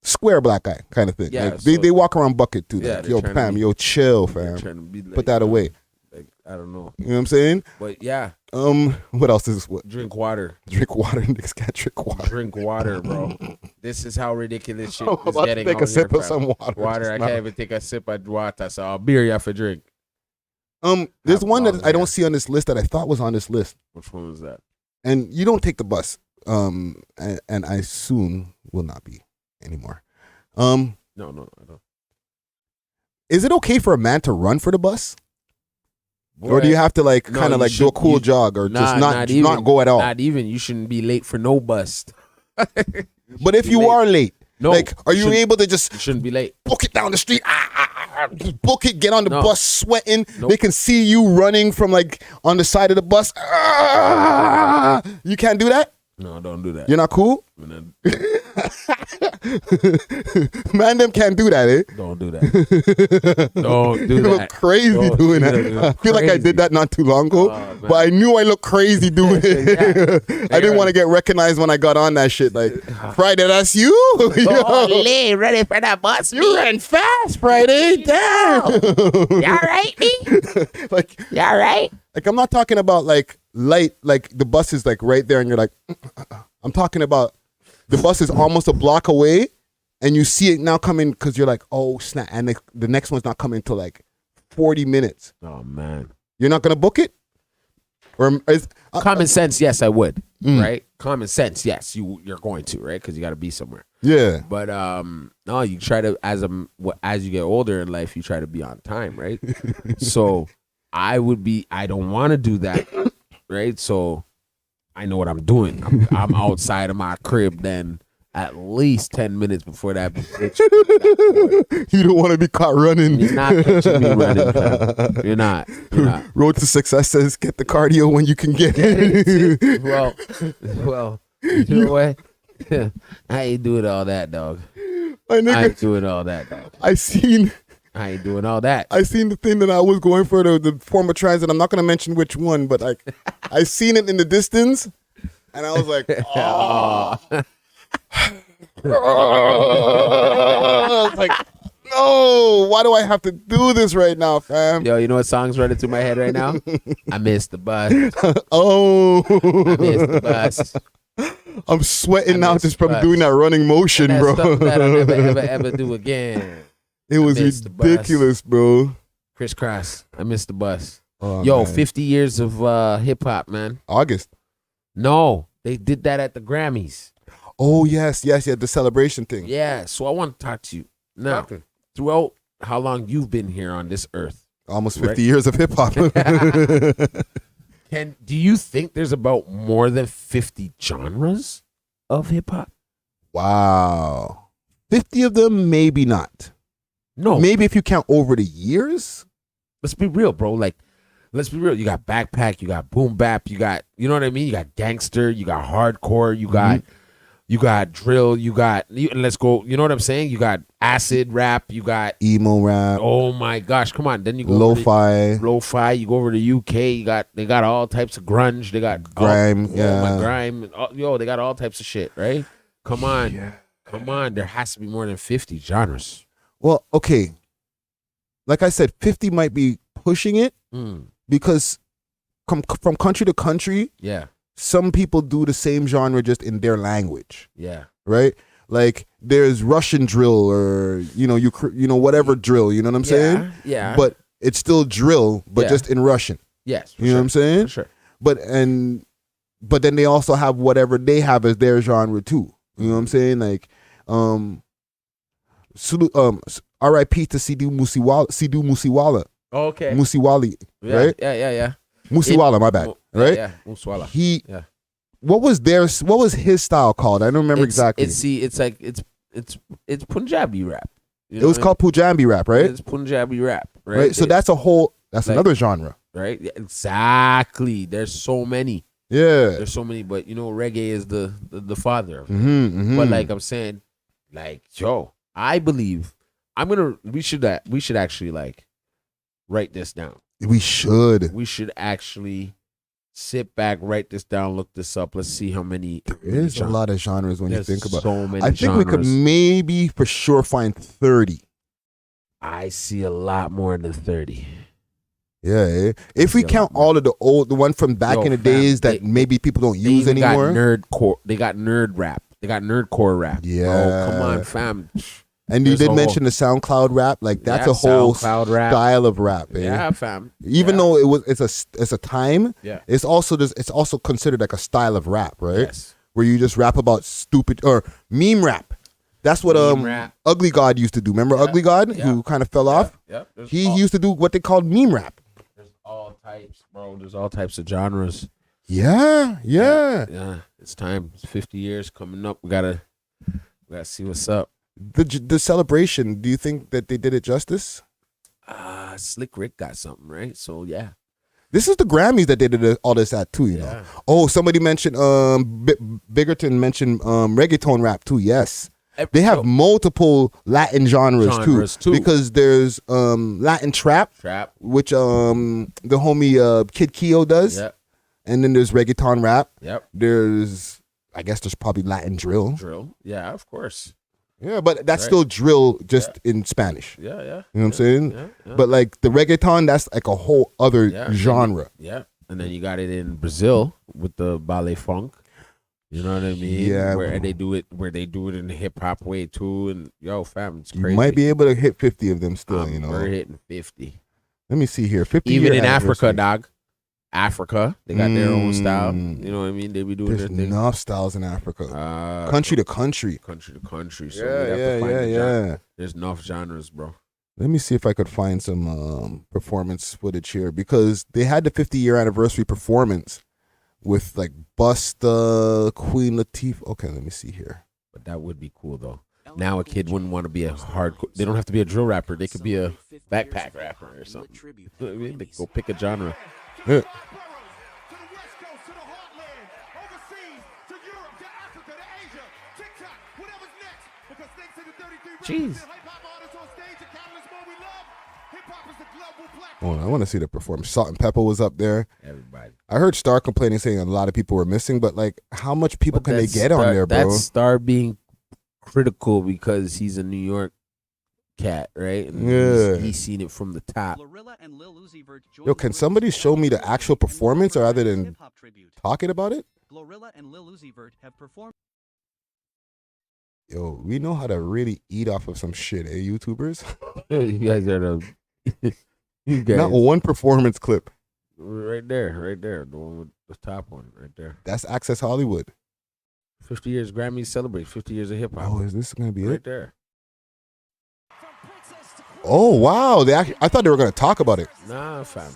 square black guy kind of thing. Yeah, like they walk around bucket too. Like, yo, fam, yo, chill, fam. Like, put that away. Like, I don't know. You know what I'm saying? But yeah. What else is what? Drink water. Drink water. Niggas can't drink water. Drink water, bro. This is how ridiculous shit I'm is about getting. to take a sip of some water. Water. I can't even take a sip of water. So I'll beer you have to drink. There's one that I don't see on this list that I thought was on this list. Which one was that? And you don't take the bus. And I soon will not be anymore. No, I don't. Is it okay for a man to run for the bus? Boy, or do you have to like kind of like do a cool jog or just not go at all? Not even. You shouldn't be late for no bus. But if you are late, like, are you able to just? You shouldn't be late. Book it down the street. Just book it. Get on the bus, sweating. Nope. They can see you running from like on the side of the bus. You can't do that. No, don't do that. You're not cool. Man, them can't do that, eh? Don't do that. Don't do You that. look crazy Don't doing do that. that. I feel like I did that not too long ago, but I knew I looked crazy doing it. I didn't want to get recognized when I got on that shit. Like, Friday, that's you? Holy, ready for that bus? You ran fast, Friday. Damn. You all right, me? Like, You all right? like, I'm not talking about like light, like the bus is like right there and you're like, I'm talking about the bus is almost a block away and you see it now coming because you're like, oh, snap. And the next one's not coming until like 40 minutes. Oh, man. You're not going to book it? Or is, Common sense, yes, I would. Right? Common sense, yes, you're going to, right? Because you got to be somewhere. yeah. But no, you try to as you get older in life, you try to be on time, right? So I don't want to do that, right? So I know what I'm doing. I'm outside of my crib then at least 10 minutes before that bitch. You don't want to be caught running. You're not catching me running, fam. You're not. Road to success says get the cardio when you can get it. Well, you know what? I ain't doing all that, dog. My I nigga, ain't doing all that, dog. I seen the thing that I was going for, the form of transit. I'm not going to mention which one, but like I seen it in the distance and I was like, oh. I was like, no, why do I have to do this right now, fam? Yo, you know what song's running through my head right now? I missed the bus. Oh, I missed the bus. I'm sweating now missed just the from bus. doing that running motion, That's bro. something that I'll never, ever do again. It was missed the bus. ridiculous, bro. Crisscross. I missed the bus. Oh, Yo, man. 50 years of hip hop, man. August. No, they did that at the Grammys. Oh, yes, the celebration thing. Yeah, so I want to talk to you. Now, throughout how long you've been here on this earth, Almost 50 Right. years of hip hop. do you think there's about more than 50 genres of hip hop? Wow. 50 of them, maybe not. No. Maybe if you count over the years. Let's be real, bro. Like, let's be real. You got backpack, you got boom bap, you got, you know what I mean? You got gangster, you got hardcore, you got drill, let's go, you know what I'm saying? You got acid rap, you got Emo rap. oh my gosh, come on. Then you go Lo-fi. you go over to UK, they got all types of grunge, they got Grime, grime. They got all types of shit, right? Come on. Come on, there has to be more than 50 genres. Well, okay. Like I said, 50 might be pushing it because from country to country, Yeah. some people do the same genre just in their language, Yeah. right? Like there's Russian drill or whatever drill, you know what I'm saying? Yeah. But it's still drill, but Yeah. just in Russian. Yes. You know what I'm saying? For sure. But then they also have whatever they have as their genre too. You know what I'm saying? Like R.I.P. to Sidhu Musiwala. Okay. Musiwali, right? Yeah. Musiwala, my bad. Right? Yeah. Muswala. What was his style called? I don't remember exactly. It's Punjabi rap. You It was called Punjabi rap, right? It's Punjabi rap, right? Right. So that's another genre. right. Yeah, exactly. There's so many. Yeah. There's so many, but reggae is the father of it. Mm-hmm. But like I'm saying, like yo, I believe we should actually like write this down. We should. We should actually sit back, write this down, look this up. Let's see how many. There's a lot of genres when you think about it. So many I think we could maybe for sure find 30. I see a lot more than 30. Yeah. If we count all of the one from back in the days that maybe people don't use anymore. They got nerd rap. They got nerdcore rap. Yeah. Oh, come on, fam. And you did mention the SoundCloud rap. Like that's a whole style of rap. Yeah, fam. Even though it's a time. Yeah. It's also considered like a style of rap, right? Yes. Where you just rap about stupid or meme rap. That's what rap. Ugly God used to do. Remember Ugly God who kind of fell off? Yeah. He used to do what they called meme rap. There's all types, bro. There's all types of genres. Yeah. Yeah. It's time. It's 50 years coming up. We gotta see what's up. The celebration. Do you think that they did it justice? Slick Rick got something right. So yeah. This is the Grammys that they did all this at too, you know. Oh, somebody mentioned Biggerton mentioned reggaeton rap too. Yes. They have multiple Latin genres too. Because there's Latin trap, which the homie Kid Keo does. Yep. And then there's reggaeton rap. Yep. I guess there's probably Latin drill. Yeah, of course. Yeah, but that's still drill just in Spanish. Yeah. You know what I'm saying? Yeah. But like the reggaeton, that's like a whole other genre. And then you got it in Brazil with the ballet funk. You know what I mean? Yeah. Where they do it in the hip hop way too. And yo, fam, it's crazy. You might be able to hit 50 of them still, you know. We're hitting 50. Let me see here. 50 even in Africa, dog. Africa, they got their own style. You know what I mean? They be doing their thing. There's enough styles in Africa. Country to country. So yeah. There's enough genres, bro. Let me see if I could find some performance footage here, because they had the 50-year anniversary performance with like Busta, Queen Latifah. Okay, let me see here. But that would be cool though. Now a kid wouldn't want to be a hardcore. They don't have to be a drill rapper. They could be a backpack rapper or something. You know what I mean? They could go pick a genre. Yeah. Jeez. Oh, I want to see the performance. Salt and Pepper was up there. Everybody. I heard Star complaining, saying a lot of people were missing, but like, how much people can they get on there, bro? That's Star being critical because he's a New York cat, right? And he's seen it from the top. Yo, can somebody show me the actual performance rather than talking about it? Glorilla and Lil Uzi Vert have performed. Yo, we know how to really eat off of some shit, eh, YouTubers? You guys are the... You guys. Not one performance clip. Right there. The one with the top one, right there. That's Access Hollywood. 50 years, Grammy celebrate 50 years of hip-hop. Oh, is this going to be right it? There. Oh, wow. I thought they were going to talk about it. Nah, fam.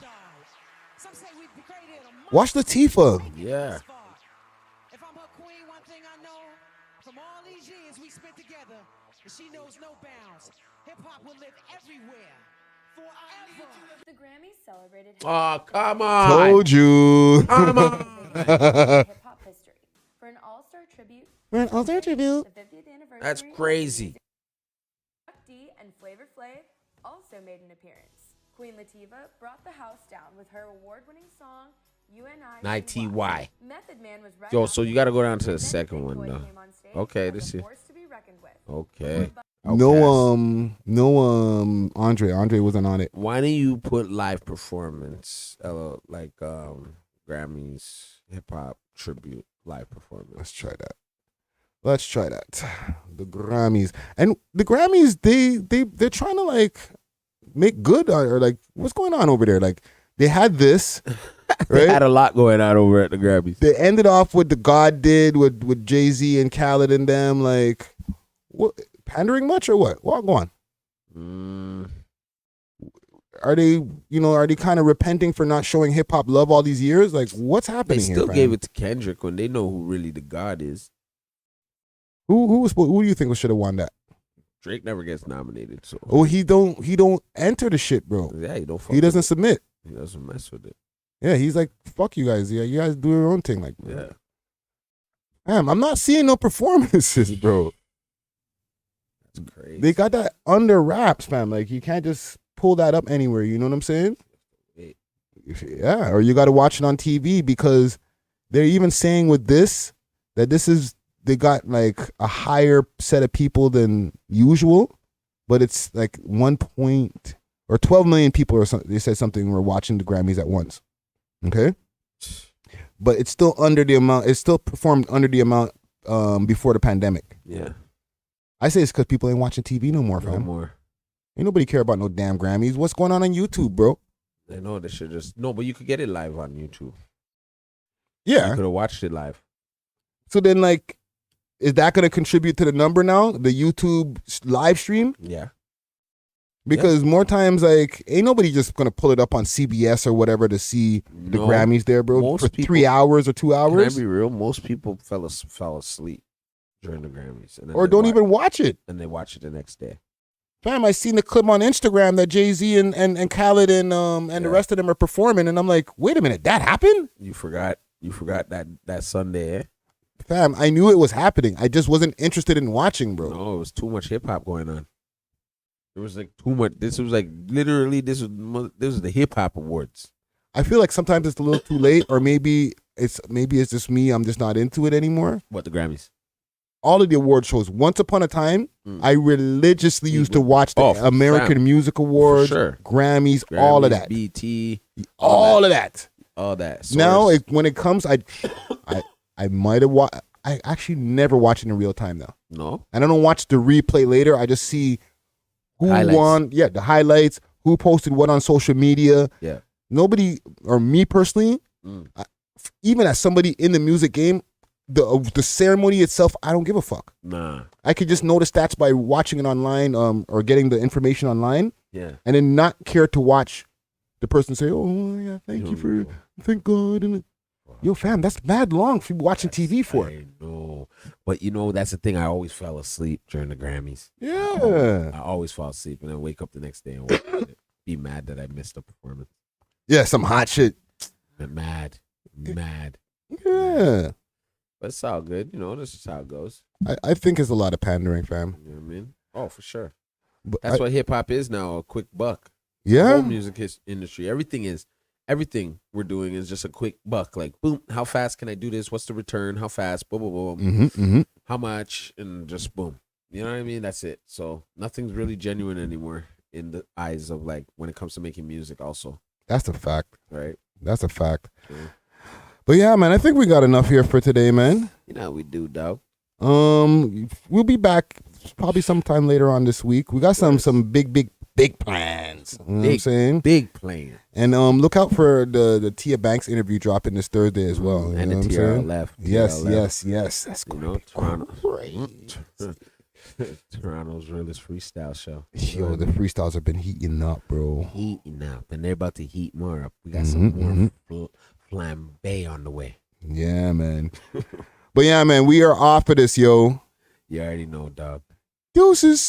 Watch Latifah. Yeah. If I'm her queen, one thing I know from all these years we spent together, she knows no bounds. Hip-hop will live everywhere. Forever. The Grammys celebrated. Oh, come on. Told you. Come on. Hip-hop history. For an all-star tribute. The 50th anniversary. That's crazy. D and Flavor Flav also made an appearance. Queen Latifah brought the house down with her award-winning song UNITY. Method Man was right. Yo, so you got to go down to the second one though. Okay, this is. Okay. No, Andre wasn't on it. Why don't you put live performance, like Grammys hip hop tribute live performance? Let's try that. The Grammys, and the Grammys, they're trying to like make good, or like, what's going on over there? Like, they had this. They had a lot going on over at the Grammys. They ended off with the God did with Jay-Z and Khaled and them. Like, what, pandering much or what? Well, go on. Are they kind of repenting for not showing hip hop love all these years? Like, what's happening here? They still gave it to Kendrick when they know who really the God is. Who do you think should have won that? Drake never gets nominated, so. Oh, he don't enter the shit, bro. Yeah, he doesn't submit. He doesn't mess with it. Yeah, he's like, fuck you guys. Yeah, you guys do your own thing. Like, yeah. Damn, I'm not seeing no performances, bro. That's crazy. They got that under wraps, fam. Like, you can't just pull that up anywhere. You know what I'm saying? Yeah, or you got to watch it on TV, because they're even saying with this that they got like a higher set of people than usual, but it's like 12 million people or something. They said something were watching the Grammys at once. Okay, but it's still under the amount. It's still performed under the amount before the pandemic. Yeah, I say it's because people ain't watching TV no more. No more. Ain't nobody care about no damn Grammys. What's going on YouTube, bro? They know they should just but you could get it live on YouTube. Yeah, you could have watched it live. So then, like, is that going to contribute to the number now? The YouTube live stream? Yeah. Because more times, like, ain't nobody just going to pull it up on CBS or whatever to see the Grammys there, bro, for 3 hours or 2 hours. Can I be real? Most people fell asleep during the Grammys. Or don't even watch it. And they watch it the next day. Fam, I seen the clip on Instagram that Jay-Z and Khaled and the rest of them are performing, and I'm like, wait a minute, that happened? You forgot that Sunday, eh? Fam, I knew it was happening. I just wasn't interested in watching, bro. No, it was too much hip hop going on. There was like too much. This was like literally this was the hip hop awards. I feel like sometimes it's a little too late, or maybe it's just me. I'm just not into it anymore. What, the Grammys? All of the award shows. Once upon a time, I religiously used to watch the American Music Awards, Grammys, all of that. BT, all of that. All that. Source. Now, when it comes, I might have watched. I actually never watch it in real time now. No, and I don't watch the replay later. I just see who won. Yeah, the highlights. Who posted what on social media. Yeah. Nobody, or me personally, even as somebody in the music game, the ceremony itself, I don't give a fuck. Nah. I could just know the stats by watching it online, or getting the information online. Yeah. And then not care to watch the person say, "Oh yeah, thank God." And yo, fam, that's mad long for watching TV for. I know, but that's the thing. I always fell asleep during the Grammys. Yeah. I always fall asleep and then wake up the next day and be mad that I missed the performance. Yeah, some hot shit. Mad. Yeah. But it's all good. This is how it goes. I think it's a lot of pandering, fam. You know what I mean? Oh, for sure. But that's what hip hop is now, a quick buck. Yeah. The whole music industry. Everything we're doing is just a quick buck. Like, boom, how fast can I do this? What's the return? How fast? Boom, boom, boom. How much? And just boom. You know what I mean? That's it. So nothing's really genuine anymore in the eyes of, like, when it comes to making music also. That's a fact. Right? That's a fact. Sure. But yeah, man, I think we got enough here for today, man. We do, dog. We'll be back probably sometime later on this week. We got some big plans. You know what I'm saying? Big plans. And look out for the Tia Banks interview dropping this Thursday as well. And the TRL left. Yes. That's Toronto. Toronto's realest freestyle show. Yo, the freestyles have been heating up, bro. Heating up. And they're about to heat more up. We got some more flambe on the way. Yeah, man. But yeah, man, we are off of this, yo. You already know, dog. Deuces.